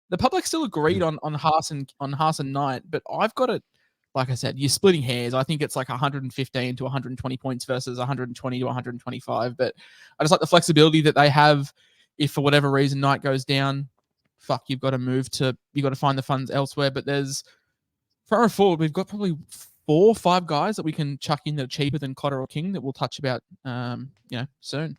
The public still agreed on Haas and Knight, but I've got it. Like I said, you're splitting hairs. I think it's like 115 to 120 points versus 120 to 125. But I just like the flexibility that they have. If for whatever reason Knight goes down, you've got to find the funds elsewhere. But there's far forward, we've got probably 4 or 5 guys that we can chuck in that are cheaper than Cotter or King that we'll touch about, soon.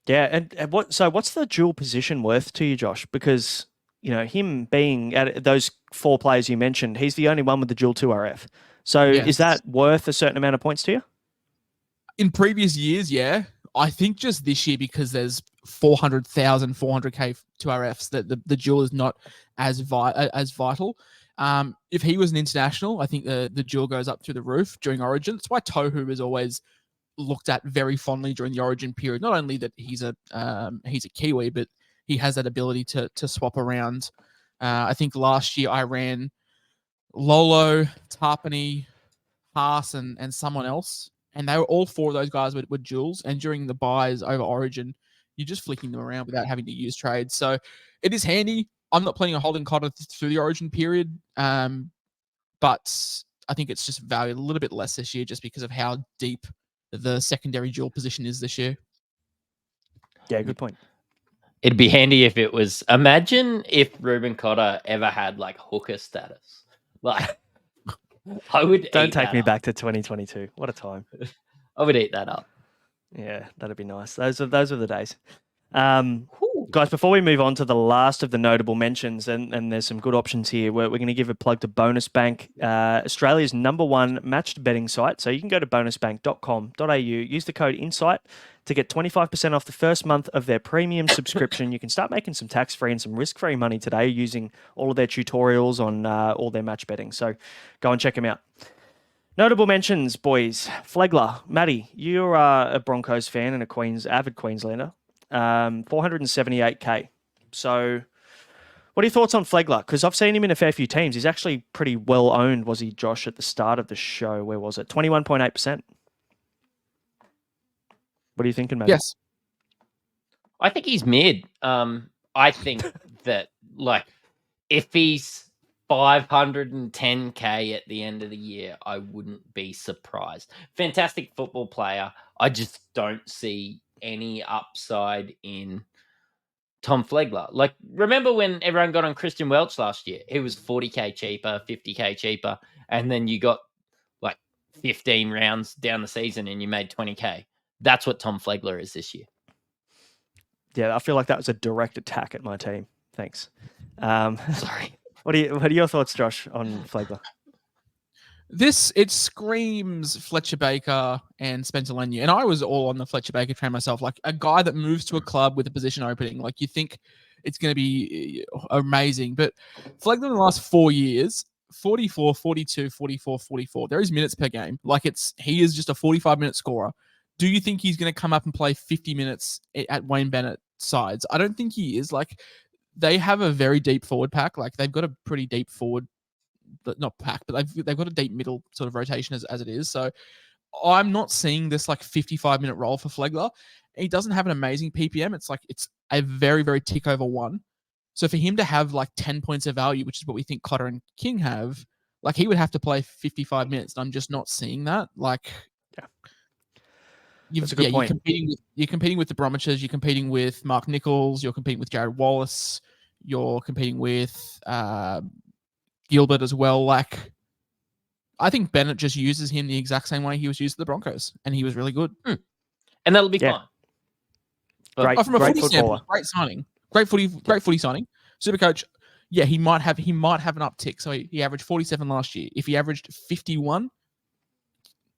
Yeah, and what's the dual position worth to you, Josh? Because him being at those 4 players you mentioned, he's the only one with the dual 2RF. So is that worth a certain amount of points to you? In previous years, yeah. I think just this year, because there's 400,000, 400K 2RFs, that the dual is not as vital. If he was an international, I think the dual goes up through the roof during Origin. That's why Tohu is always looked at very fondly during the Origin period. Not only that he's a Kiwi, but he has that ability to swap around. I think last year I ran Lolo, Tarpany, Haas, and someone else. And they were all 4 of those guys were duals. And during the buys over Origin, you're just flicking them around without having to use trades. So it is handy. I'm not planning on holding Cotter through the Origin period. But I think it's just valued a little bit less this year just because of how deep the secondary dual position is this year. Yeah, good point. It'd be handy if it was. Imagine if Ruben Cotter ever had like hooker status. Like, I would. Don't take me back to 2022. What a time. I would eat that up. Yeah, that'd be nice. Those are the days. Guys, before we move on to the last of the notable mentions, and there's some good options here, we're going to give a plug to Bonus Bank, Australia's #1 matched betting site. So you can go to bonusbank.com.au, use the code INSIGHT to get 25% off the first month of their premium subscription. You can start making some tax-free and some risk-free money today using all of their tutorials on all their match betting. So go and check them out. Notable mentions, boys. Flegler, Matty, you're a Broncos fan and a avid Queenslander. 478K. So what are your thoughts on Flegler? Because I've seen him in a fair few teams. He's actually pretty well owned, was he, Josh, at the start of the show? Where was it? 21.8%. What are you thinking, Matty? Yes. I think he's mid. I think that, like, if he's 510K at the end of the year, I wouldn't be surprised. Fantastic football player. I just don't see any upside in Tom Flegler. Like, remember when everyone got on Christian Welch last year? He was 40K cheaper, 50K cheaper, and then you got like 15 rounds down the season and you made 20K. That's what Tom Flegler is this year. Yeah, I feel like that was a direct attack at my team. Thanks. Sorry. What are your thoughts, Josh, on Flegler? It screams Fletcher Baker and Spencer Leniu. And I was all on the Fletcher Baker train myself. Like, a guy that moves to a club with a position opening. Like, you think it's going to be amazing. But Flegler in the last 4 years, 44, 42, 44, 44. There is minutes per game. Like, he is just a 45-minute scorer. Do you think he's going to come up and play 50 minutes at Wayne Bennett sides? I don't think he is. Like, they have a very deep forward pack. Like, they've got a pretty deep forward, not pack, but they've got a deep middle sort of rotation as it is. So I'm not seeing this like 55-minute role for Flegler. He doesn't have an amazing PPM. It's a very, very tick over 1. So for him to have like 10 points of value, which is what we think Cotter and King have, like, he would have to play 55 minutes. And I'm just not seeing that. Like, yeah. That's a good point. You're competing with the Bromwiches, you're competing with Mark Nichols, you're competing with Jared Wallace, you're competing with Gilbert as well. Like, I think Bennett just uses him the exact same way he was used to the Broncos, and he was really good. And that'll be fine. Great, from a great footy standpoint, great signing. Great footy signing. Supercoach, yeah, he might have an uptick. So he averaged 47 last year. If he averaged 51,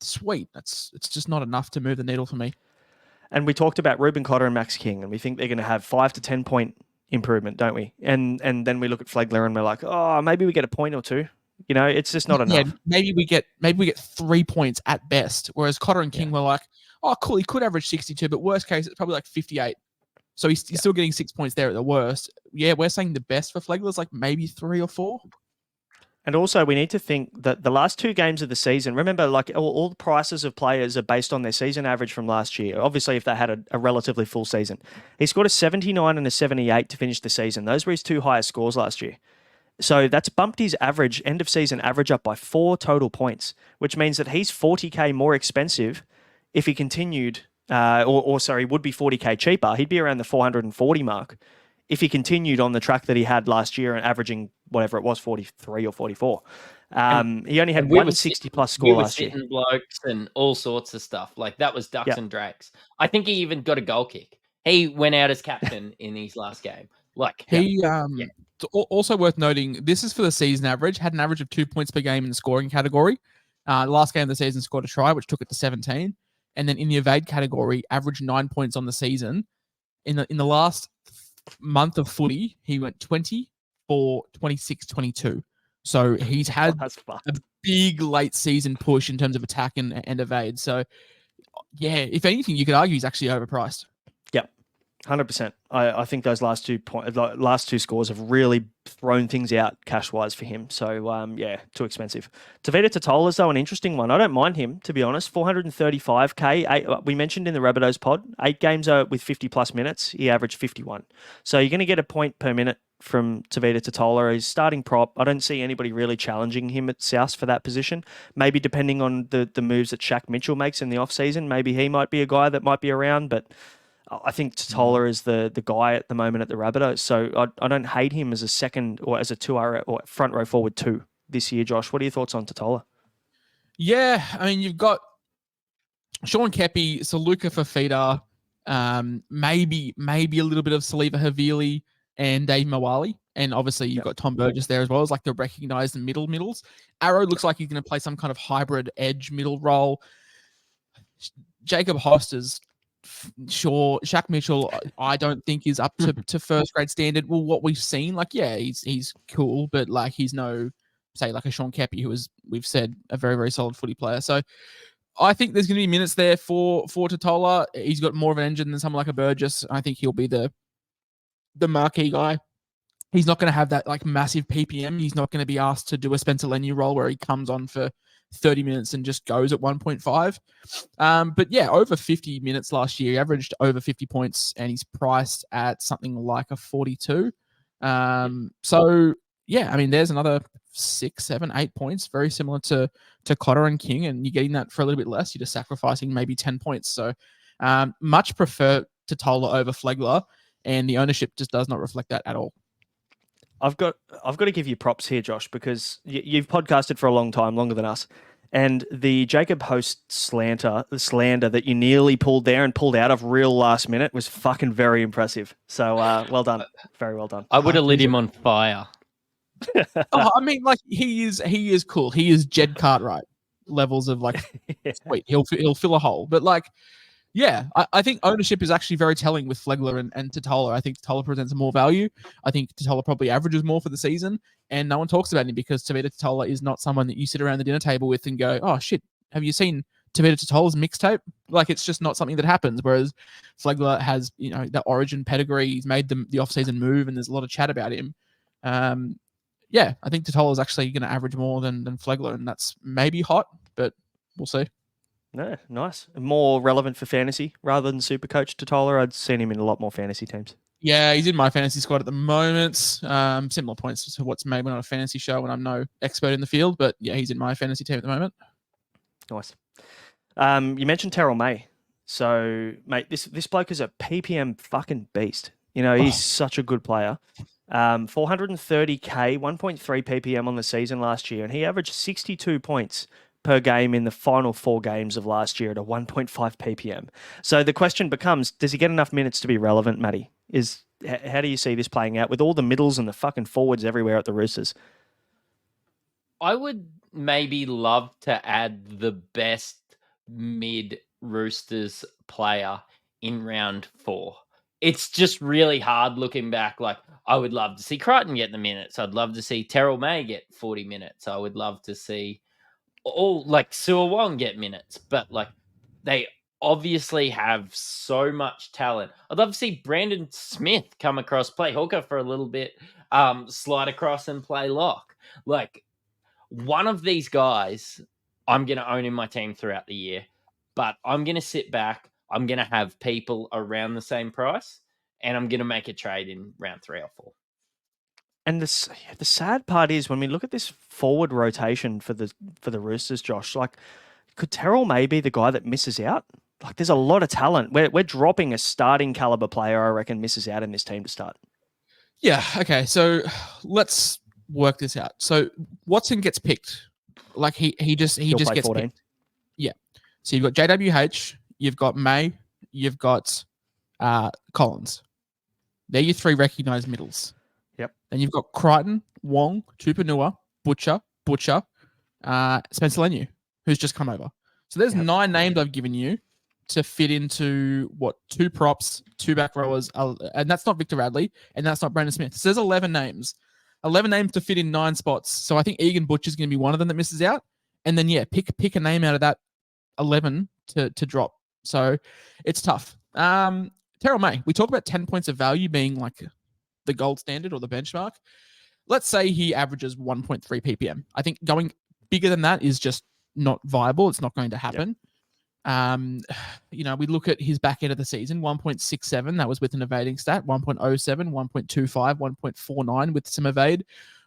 sweet. It's just not enough to move the needle for me. And we talked about Ruben Cotter and Max King, and we think they're going to have 5 to 10 point improvement, don't we? And then we look at Flegler and we're like, oh, maybe we get a point or two. It's just not enough. Yeah, maybe we get 3 points at best. Whereas Cotter and King were like, oh, cool, he could average 62, but worst case, it's probably like 58. So he's still getting 6 points there at the worst. Yeah, we're saying the best for Flegler is like maybe 3 or 4. And also, we need to think that the last 2 games of the season, remember, like all the prices of players are based on their season average from last year. Obviously, if they had a relatively full season. He scored a 79 and a 78 to finish the season. Those were his 2 highest scores last year. So that's bumped his average, end of season average up by 4 total points, which means that he's 40k more expensive if he continued, would be 40k cheaper. He'd be around the 440 mark if he continued on the track that he had last year and averaging whatever it was, 43 or 44. He only had 160 plus score last year. Blokes and all sorts of stuff. Like that was ducks and drakes. I think he even got a goal kick. He went out as captain in his last game. Like also worth noting, this is for the season average. Had an average of 2 points per game in the scoring category. The last game of the season scored a try, which took it to 17. And then in the evade category, averaged 9 points on the season. In the last month of footy, he went 20 for 26, 22. So he's had a big late season push in terms of attack and evade. So yeah, if anything, you could argue he's actually overpriced. Yep, 100%. I think those last two scores have really thrown things out cash wise for him. So too expensive. Tavita Totola's though an interesting one. I don't mind him, to be honest. 435k. We mentioned in the Rabbitohs pod, 8 games with 50 plus minutes. He averaged 51. So you're going to get a point per minute from Tavita Totola. He's starting prop. I don't see anybody really challenging him at South for that position. Maybe depending on the moves that Shaq Mitchell makes in the off season, maybe he might be a guy that might be around, but I think Totola is the guy at the moment at the Rabbitohs. So I don't hate him as a second or as a 2R or front row forward 2 this year. Josh, what are your thoughts on Totola? Yeah, I mean, you've got Sean Kepi, Saluka Fafita, maybe a little bit of Saliva Havili and Dave Mawali. And obviously you've got Tom Burgess there as well as like the recognized middles. Arrow looks like he's going to play some kind of hybrid edge middle role. Jacob Host is sure. Shaq Mitchell, I don't think is up to first grade standard. Well, what we've seen, like, yeah, he's cool, but like he's no, say, like a Sean Kepi, who is, we've said, a very, very solid footy player. So I think there's going to be minutes there for Totola. He's got more of an engine than someone like a Burgess. I think he'll be the marquee guy. He's not going to have that like massive PPM. He's not going to be asked to do a Spencer Leniu role where he comes on for 30 minutes and just goes at 1.5. But yeah, over 50 minutes last year, he averaged over 50 points and he's priced at something like a 42. So yeah, I mean, there's another 6, 7, 8 points, very similar to Cotter and King, and you're getting that for a little bit less. You're just sacrificing maybe 10 points. So much prefer Totola over Flegler, and the ownership just does not reflect that at all. I've got to give you props here, Josh, because you've podcasted for a long time, longer than us. And the Jacob Host slander that you nearly pulled there and pulled out of real last minute was fucking very impressive. So well done. Very well done. I would have lit him on fire. I mean, like he is cool. He is Jed Cartwright levels of like, sweet. He'll fill a hole. But like, yeah, I think ownership is actually very telling with Flegler and Totola. I think Totola presents more value. I think Totola probably averages more for the season, and no one talks about him because Tavita Totola is not someone that you sit around the dinner table with and go, oh shit, have you seen Tavita Totola's mixtape? Like, it's just not something that happens. Whereas Flegler has, you know, the origin pedigree. He's made the off-season move, and there's a lot of chat about him. Yeah, I think Totola is actually going to average more than Flegler, and that's maybe hot, but we'll see. No, nice. More relevant for fantasy rather than Supercoach Totola. I'd seen him in a lot more fantasy teams. Yeah, he's in my fantasy squad at the moment. Similar points to what's made when on a fantasy show when I'm no expert in the field, but yeah, he's in my fantasy team at the moment. Nice. You mentioned Terrell May. So, mate, this bloke is a PPM fucking beast. You know, he's such a good player. 430k, 1.3 PPM on the season last year, and he averaged 62 points per game in the final 4 games of last year at a 1.5 ppm. So the question becomes, does he get enough minutes to be relevant, Matty? How do you see this playing out with all the middles and the fucking forwards everywhere at the Roosters? I would maybe love to add the best mid Roosters player in round 4. It's just really hard looking back. Like, I would love to see Crichton get the minutes. I'd love to see Terrell May get 40 minutes. I would love to see all like Suawong get minutes, but like they obviously have so much talent. I'd love to see Brandon Smith come across, play hooker for a little bit, slide across and play lock. Like, one of these guys, I'm going to own in my team throughout the year, but I'm going to sit back. I'm going to have people around the same price, and I'm going to make a trade in round 3 or 4. And the sad part is when we look at this forward rotation for the Roosters, Josh, like, could Terrell May be the guy that misses out? Like, there's a lot of talent. We're dropping a starting caliber player, I reckon, misses out in this team to start. Yeah. Okay. So let's work this out. So Watson gets picked. Like he just play gets 14. picked. Yeah. So you've got JWH, you've got May, you've got Collins. They're your 3 recognized middles. Yep. Then you've got Crichton, Wong, Tupanua, Butcher, Spencer Leniu, who's just come over. So there's 9 names I've given you to fit into 2 props, 2 back rowers, and that's not Victor Radley, and that's not Brandon Smith. So there's 11 names. 11 names to fit in 9 spots. So I think Egan Butcher's going to be one of them that misses out. And then, pick a name out of that 11 to drop. So it's tough. Terrell May, we talk about 10 points of value being like the gold standard or the benchmark. Let's say he averages 1.3 ppm. I think going bigger than that is just not viable. It's not going to happen. We look at his back end of the season, 1.67. That was with an evading stat. 1.07, 1.25, 1.49 with some evade.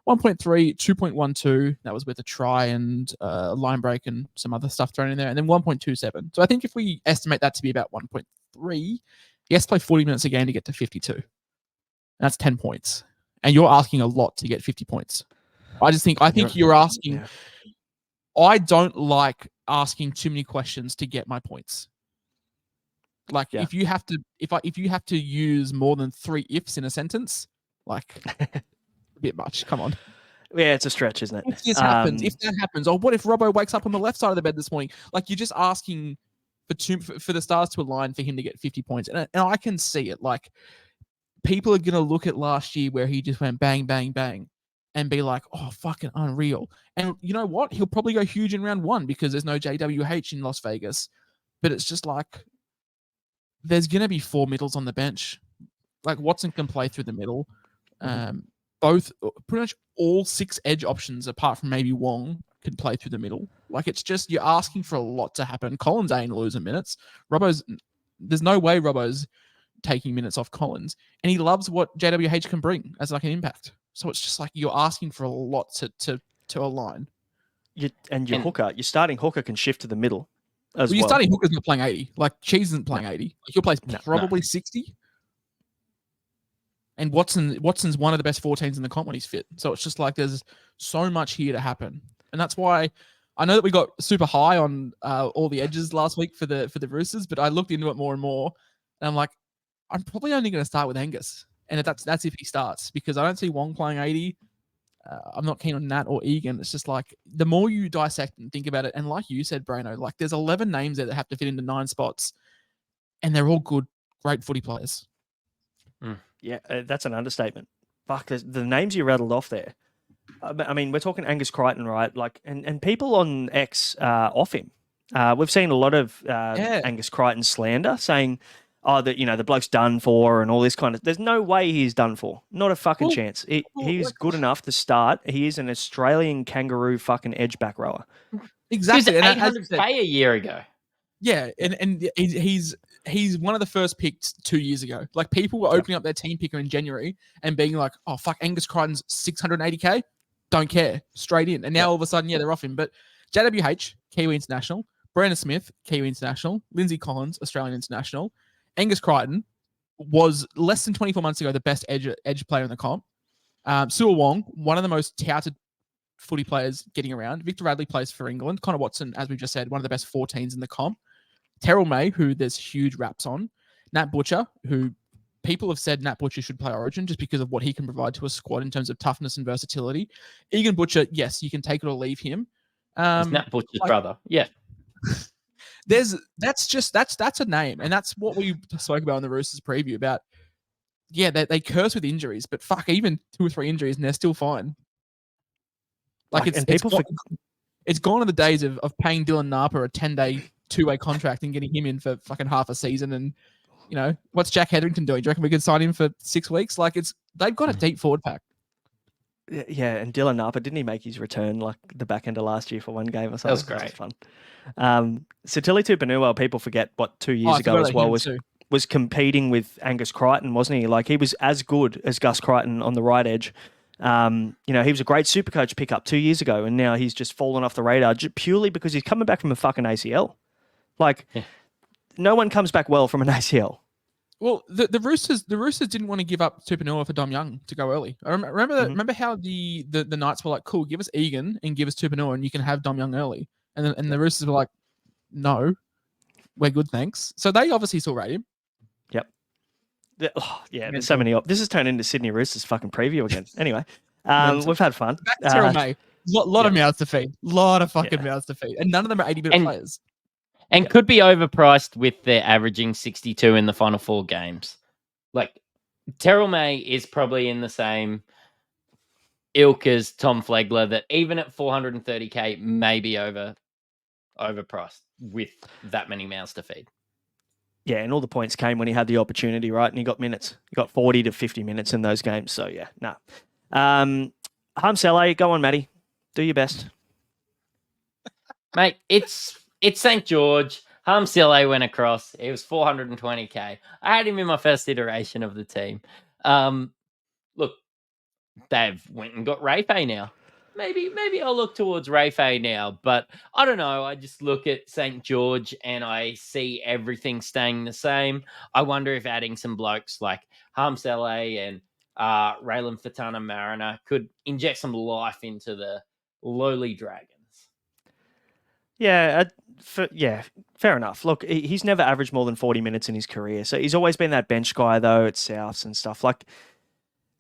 1.3, 2.12. That was with a try and line break and some other stuff thrown in there. And then 1.27. So I think if we estimate that to be about 1.3, he has to play 40 minutes a game to get to 52. And that's 10 points. And you're asking a lot to get 50 points. I think you're asking... Yeah. I don't like asking too many questions to get my points. Like if you have to use more than 3 ifs in a sentence, like a bit much. Come on. Yeah, it's a stretch, isn't it? If this happens, if that happens, or what if Robbo wakes up on the left side of the bed this morning? Like you're just asking for the stars to align for him to get 50 points, and I can see it. Like people are gonna look at last year where he just went bang, bang, bang. And be like, oh, fucking unreal. And you know what? He'll probably go huge in round 1 because there's no JWH in Las Vegas. But it's just like, there's going to be 4 middles on the bench. Like Watson can play through the middle. Pretty much all 6 edge options, apart from maybe Wong, can play through the middle. Like it's just, you're asking for a lot to happen. Collins ain't losing minutes. There's no way Robbo's taking minutes off Collins. And he loves what JWH can bring as like an impact. So it's just like you're asking for a lot to align. Your starting hooker can shift to the middle as well. Your starting hooker's not playing 80. Like Cheese isn't playing 80. Like he'll play probably 60. And Watson's one of the best 14s in the comp when he's fit. So it's just like there's so much here to happen. And that's why I know that we got super high on all the edges last week for the Roosters, but I looked into it more and more. And I'm like, I'm probably only going to start with Angus. And that's if he starts, because I don't see Wong playing 80. I'm not keen on Nat or Egan. It's just like the more you dissect and think about it, and like you said, Braino, like there's 11 names there that have to fit into 9 spots, and they're all good, great footy players. Yeah, that's an understatement. Fuck, the names you rattled off there. I mean, we're talking Angus Crichton, right? Like, and people on X off him. We've seen a lot of Angus Crichton slander saying, oh, the bloke's done for and all this kind of... There's no way he's done for. Not a fucking chance. He's good enough to start. He is an Australian kangaroo fucking edge back rower. Exactly. He was 800K a year ago. Yeah, and he's one of the first picks 2 years ago. Like, people were opening up their team picker in January and being like, oh, fuck, Angus Crichton's 680K? Don't care. Straight in. And now all of a sudden, they're off him. But JWH, Kiwi International. Brandon Smith, Kiwi International. Lindsay Collins, Australian International. Angus Crichton was less than 24 months ago the best edge player in the comp. Sua Wong, one of the most touted footy players getting around. Victor Radley plays for England. Connor Watson, as we just said, one of the best 14s in the comp. Terrell May, who there's huge raps on. Nat Butcher, who people have said Nat Butcher should play Origin just because of what he can provide to a squad in terms of toughness and versatility. Egan Butcher, yes, you can take it or leave him. It's Nat Butcher's brother. Yeah. That's a name, and that's what we spoke about in the Roosters preview about. Yeah, they curse with injuries, but fuck, even 2 or 3 injuries and they're still fine. Like it's gone to the days of paying Dylan Napa a 10-day two-way contract and getting him in for fucking half a season. And, what's Jack Hetherington doing? Do you reckon we could sign him for 6 weeks? Like, they've got a deep forward pack. Yeah, and Dylan Napa, didn't he make his return like the back end of last year for one game or something? That was great. Fun. Satili Tupanua, people forget 2 years ago as well, was competing with Angus Crichton, wasn't he? Like, he was as good as Gus Crichton on the right edge. He was a great Supercoach pickup 2 years ago, and now he's just fallen off the radar purely because he's coming back from a fucking ACL. Like, no one comes back well from an ACL. Well, the Roosters didn't want to give up Tupanua for Dom Young to go early. I remember how the Knights were like, cool, give us Egan and give us Tupanua and you can have Dom Young early. And the Roosters were like, no, we're good, thanks. So they obviously still rate him. Yep. There's so many. This has turned into Sydney Roosters fucking preview again. Anyway, we've had fun. Back to Terrell May. Lot of mouths to feed. Lot of fucking mouths to feed. And none of them are 80-minute players. And could be overpriced with their averaging 62 in the final 4 games. Like, Terrell May is probably in the same ilk as Tom Flegler, that even at 430k may be overpriced with that many mouths to feed. Yeah, and all the points came when he had the opportunity, right? And he got minutes. He got 40 to 50 minutes in those games. So, yeah, no. Harmsele, go on, Matty. Do your best. Mate, it's St. George. Harmsele went across. It was 420k. I had him in my first iteration of the team. Look, they've went and got Rafe now. Maybe I'll look towards Rafe now, but I don't know. I just look at St. George and I see everything staying the same. I wonder if adding some blokes like Harmsele and Raylan Fatana Mariner could inject some life into the lowly Dragons. Yeah, fair enough. Look, he's never averaged more than 40 minutes in his career. So he's always been that bench guy, though, at Souths and stuff. Like,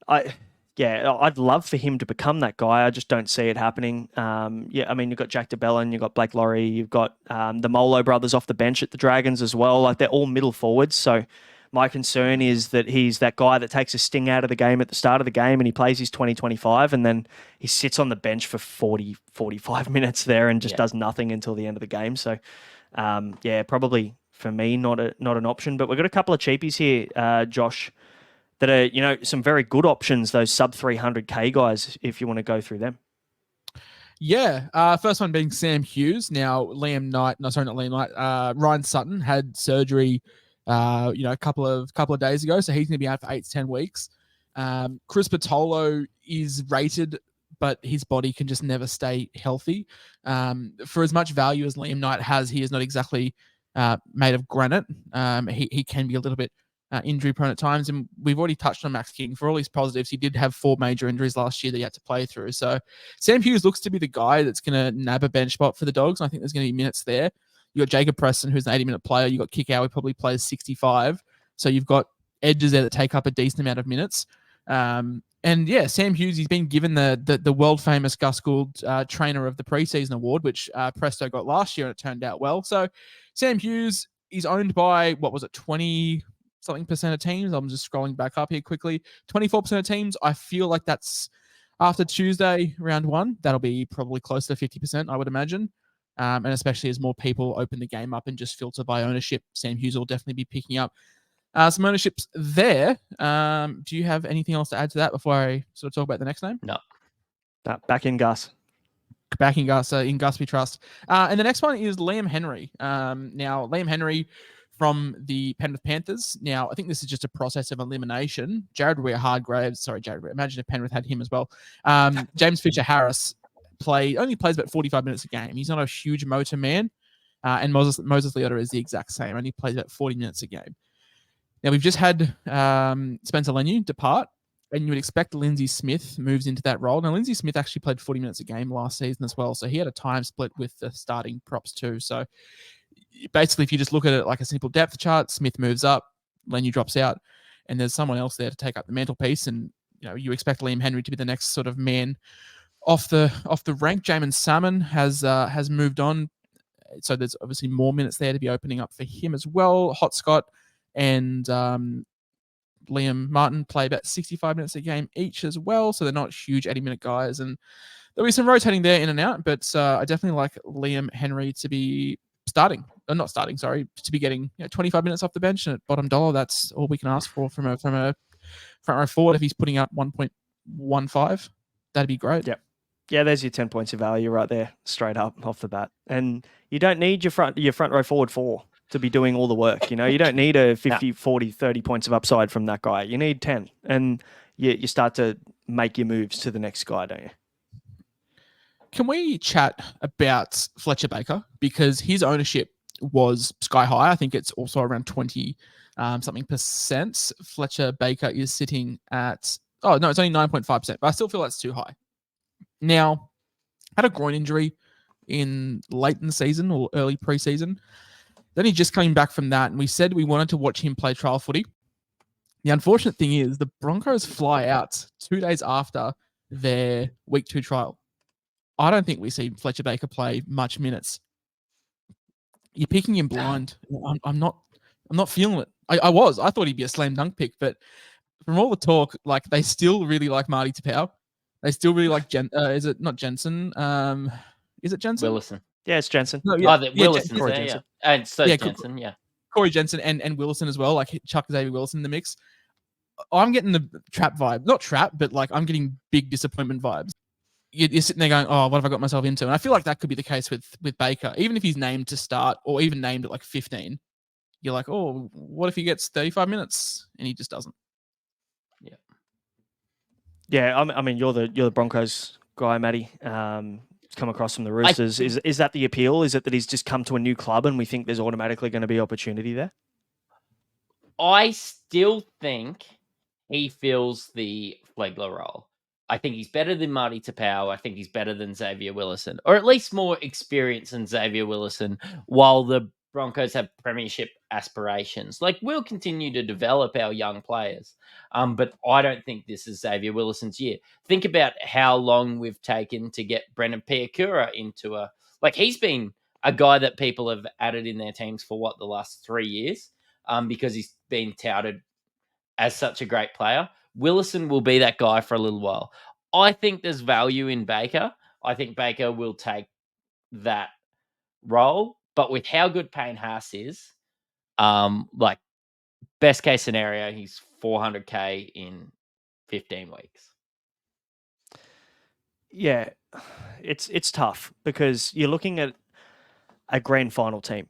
I'd love for him to become that guy. I just don't see it happening. You've got Jack DeBellin, you've got Blake Laurie, you've got the Molo brothers off the bench at the Dragons as well. Like, they're all middle forwards. So my concern is that he's that guy that takes a sting out of the game at the start of the game and he plays his 20-25 and then he sits on the bench for 40, 45 minutes there and just does nothing until the end of the game. So, probably for me, not an option. But we've got a couple of cheapies here, Josh, that are, some very good options, those sub 300k guys, if you want to go through them. Yeah. First one being Sam Hughes. Now, Ryan Sutton had surgery a couple of days ago, so he's going to be out for 8 to 10 weeks. Chris Patolo is rated, but his body can just never stay healthy. For as much value as Liam Knight has, he is not exactly made of granite. He can be a little bit injury prone at times, and we've already touched on Max King. For all his positives, he did have 4 major injuries last year that he had to play through. So Sam Hughes looks to be the guy that's going to nab a bench spot for the Dogs. I think there's going to be minutes there. You got Jacob Preston, who's an 80-minute player. You got Kikau, who probably plays 65. So you've got edges there that take up a decent amount of minutes. Sam Hughes, he's been given the world famous Gus Gould Trainer of the Preseason Award, which Presto got last year, and it turned out well. So Sam Hughes is owned by 20-something% of teams. I'm just scrolling back up here quickly. 24% of teams. I feel like that's after Tuesday, round 1. That'll be probably close to 50%, I would imagine. And especially as more people open the game up and just filter by ownership, Sam Hughes will definitely be picking up some ownerships there. Do you have anything else to add to that before I sort of talk about the next name? No. Back in Gus. Back in Gus. In Gus we trust. And the next one is Liam Henry. Now, Liam Henry from the Penrith Panthers. Now, I think this is just a process of elimination. Jared Hargraves. Sorry, Jared. Imagine if Penrith had him as well. James Fisher-Harris only plays about 45 minutes a game. He's not a huge motor man. And Moses Leota is the exact same. Only plays about 40 minutes a game. Now, we've just had Spencer Leniu depart, and you would expect Lindsay Smith moves into that role. Now, Lindsay Smith actually played 40 minutes a game last season as well, so he had a time split with the starting props too. So basically, if you just look at it like a simple depth chart, Smith moves up, Leniu drops out, and there's someone else there to take up the mantelpiece, and you expect Liam Henry to be the next sort of man off the rank. Jamin Salmon has moved on, so there's obviously more minutes there to be opening up for him as well. Hot Scott and Liam Martin play about 65 minutes a game each as well, so they're not huge 80-minute guys, and there'll be some rotating there in and out, but I definitely like Liam Henry to be starting not starting, sorry, to be getting 25 minutes off the bench and at bottom dollar. That's all we can ask for from a front row forward. If he's putting up 1.15, that'd be great. Yep. Yeah, there's your 10 points of value right there, straight up off the bat. And you don't need your front row forward 4 to be doing all the work. You don't need a 50, 40, 30 points of upside from that guy. You need 10. And you start to make your moves to the next guy, don't you? Can we chat about Fletcher Baker? Because his ownership was sky high. I think it's also around 20 something percent. Fletcher Baker is sitting at, it's only 9.5%, but I still feel that's too high. Now, had a groin injury late in the season or early preseason. Then he's just coming back from that, and we said we wanted to watch him play trial footy. The unfortunate thing is the Broncos fly out 2 days after their week 2 trial. I don't think we see Fletcher Baker play much minutes. You're picking him blind. I'm not feeling it. I thought he'd be a slam dunk pick, but from all the talk, like they still really like Marty Tapau. They still really like is it not Jensen? Is it Jensen? Willison. Yeah, it's Jensen. No, Willison's there, Jensen. Yeah. And so Jensen, yeah. Corey Jensen and Willison as well, like Chuck Xavier Willison in the mix. I'm getting the trap vibe. Not trap, but like I'm getting big disappointment vibes. You're sitting there going, oh, what have I got myself into? And I feel like that could be the case with Baker. Even if he's named to start or even named at like 15, you're like, oh, what if he gets 35 minutes? And he just doesn't. Yeah. Yeah, I mean, you're the Broncos guy, Matty. Come across from the Roosters. Is that the appeal? Is it that he's just come to a new club and we think there's automatically going to be opportunity there? I still think he fills the Flegler role. I think he's better than Marty Tapau. I think he's better than Xavier Willison, or at least more experienced than Xavier Willison, while the Broncos have premiership aspirations. Like, we'll continue to develop our young players, but I don't think this is Xavier Willison's year. Think about how long we've taken to get Brendan Piakura into he's been a guy that people have added in their teams for the last 3 years, because he's been touted as such a great player. Willison will be that guy for a little while. I think there's value in Baker. I think Baker will take that role. But with how good Payne Haas is, best case scenario, he's 400K in 15 weeks. Yeah, it's tough because you're looking at a grand final team.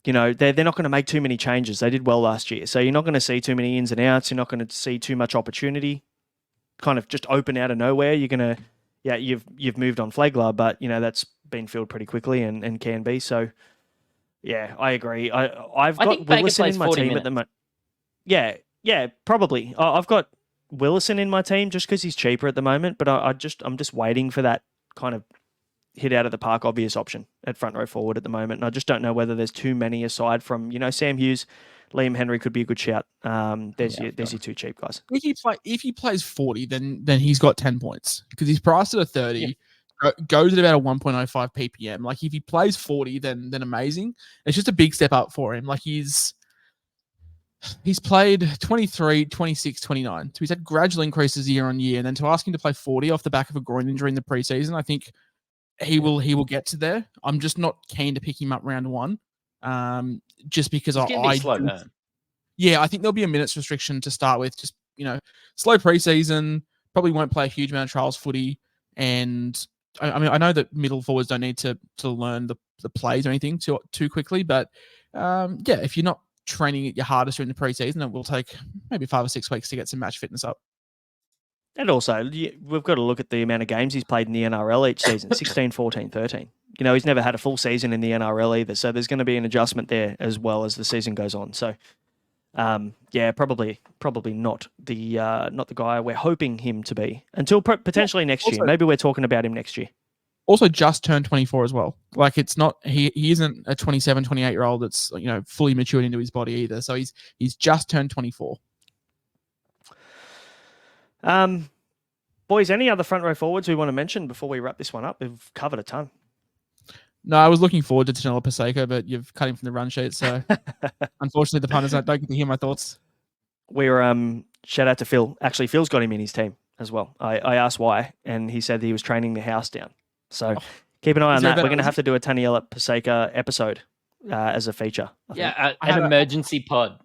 They're not going to make too many changes. They did well last year. So you're not going to see too many ins and outs. You're not going to see too much opportunity kind of just open out of nowhere. You're going to, you've moved on Flegler, but, that's been filled pretty quickly and can be. So, yeah, I agree. I've got Willison in my team at the moment. Yeah, probably. I've got Willison in my team just because he's cheaper at the moment, but I'm just waiting for that kind of hit out of the park obvious option at front row forward at the moment. And I just don't know whether there's too many aside from, Sam Hughes, Liam Henry could be a good shout. There's your two cheap guys. If he plays 40, then he's got 10 points because he's priced at a 30, goes at about a 1.05 ppm. Like if he plays 40, then amazing. It's just a big step up for him. Like he's played 23, 26, 29. So he's had gradual increases year on year. And then to ask him to play 40 off the back of a groin injury in the preseason, I think he will get to there. I'm just not keen to pick him up round one, just because I think there'll be a minutes restriction to start with. Just slow preseason, probably won't play a huge amount of trials footy, and I know that middle forwards don't need to learn the plays or anything too quickly, but if you're not training at your hardest during the preseason, it will take maybe 5 or 6 weeks to get some match fitness up. And also, we've got to look at the amount of games he's played in the NRL each season, 16, 14, 13. He's never had a full season in the NRL either, so there's going to be an adjustment there as well as the season goes on. So, probably not the guy we're hoping him to be until potentially next year. Maybe we're talking about him next year. Also just turned 24 as well. Like it's not, he isn't a 27, 28-year-old that's, fully matured into his body either. So he's just turned 24. Boys, any other front row forwards we want to mention before we wrap this one up? We've covered a ton. No, I was looking forward to Tanola Paseka, but you've cut him from the run sheet. So unfortunately, the punters don't get to hear my thoughts. We're shout out to Phil. Actually, Phil's got him in his team as well. I asked why, and he said he was training the house down. So keep an eye on that. We're going to have to do a Taniela Paseka episode as a feature. I think. Yeah, an emergency pod.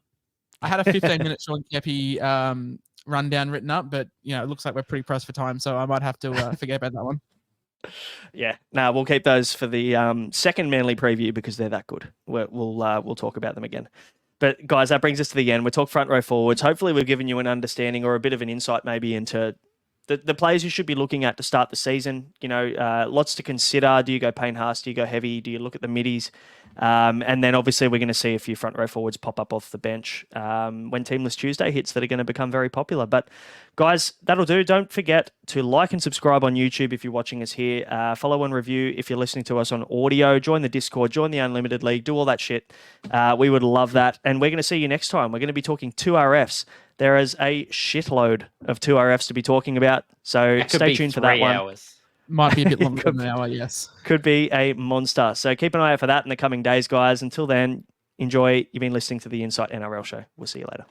I had a 15-minute Sean Kepi rundown written up, but it looks like we're pretty pressed for time, so I might have to forget about that one. Yeah, no, we'll keep those for the second Manly preview because they're that good. We'll talk about them again. But guys, that brings us to the end. We talk front row forwards. Hopefully, we've given you an understanding or a bit of an insight maybe into the players you should be looking at to start the season. Lots to consider. Do you go Payne Haas? Do you go heavy? Do you look at the middies? And then obviously we're going to see a few front row forwards pop up off the bench when Teamless Tuesday hits that are going to become very popular. But guys, that'll do. Don't forget to like and subscribe on YouTube if you're watching us here. Follow and review if you're listening to us on audio. Join the Discord, join the Unlimited League, do all that shit. We would love that. And we're going to see you next time. We're going to be talking 2RFs. There is a shitload of 2RFs to be talking about. So stay tuned for that one. Hours. Might be a bit longer than an hour, yes. Could be a monster. So keep an eye out for that in the coming days, guys. Until then, enjoy. You've been listening to the Insight NRL show. We'll see you later.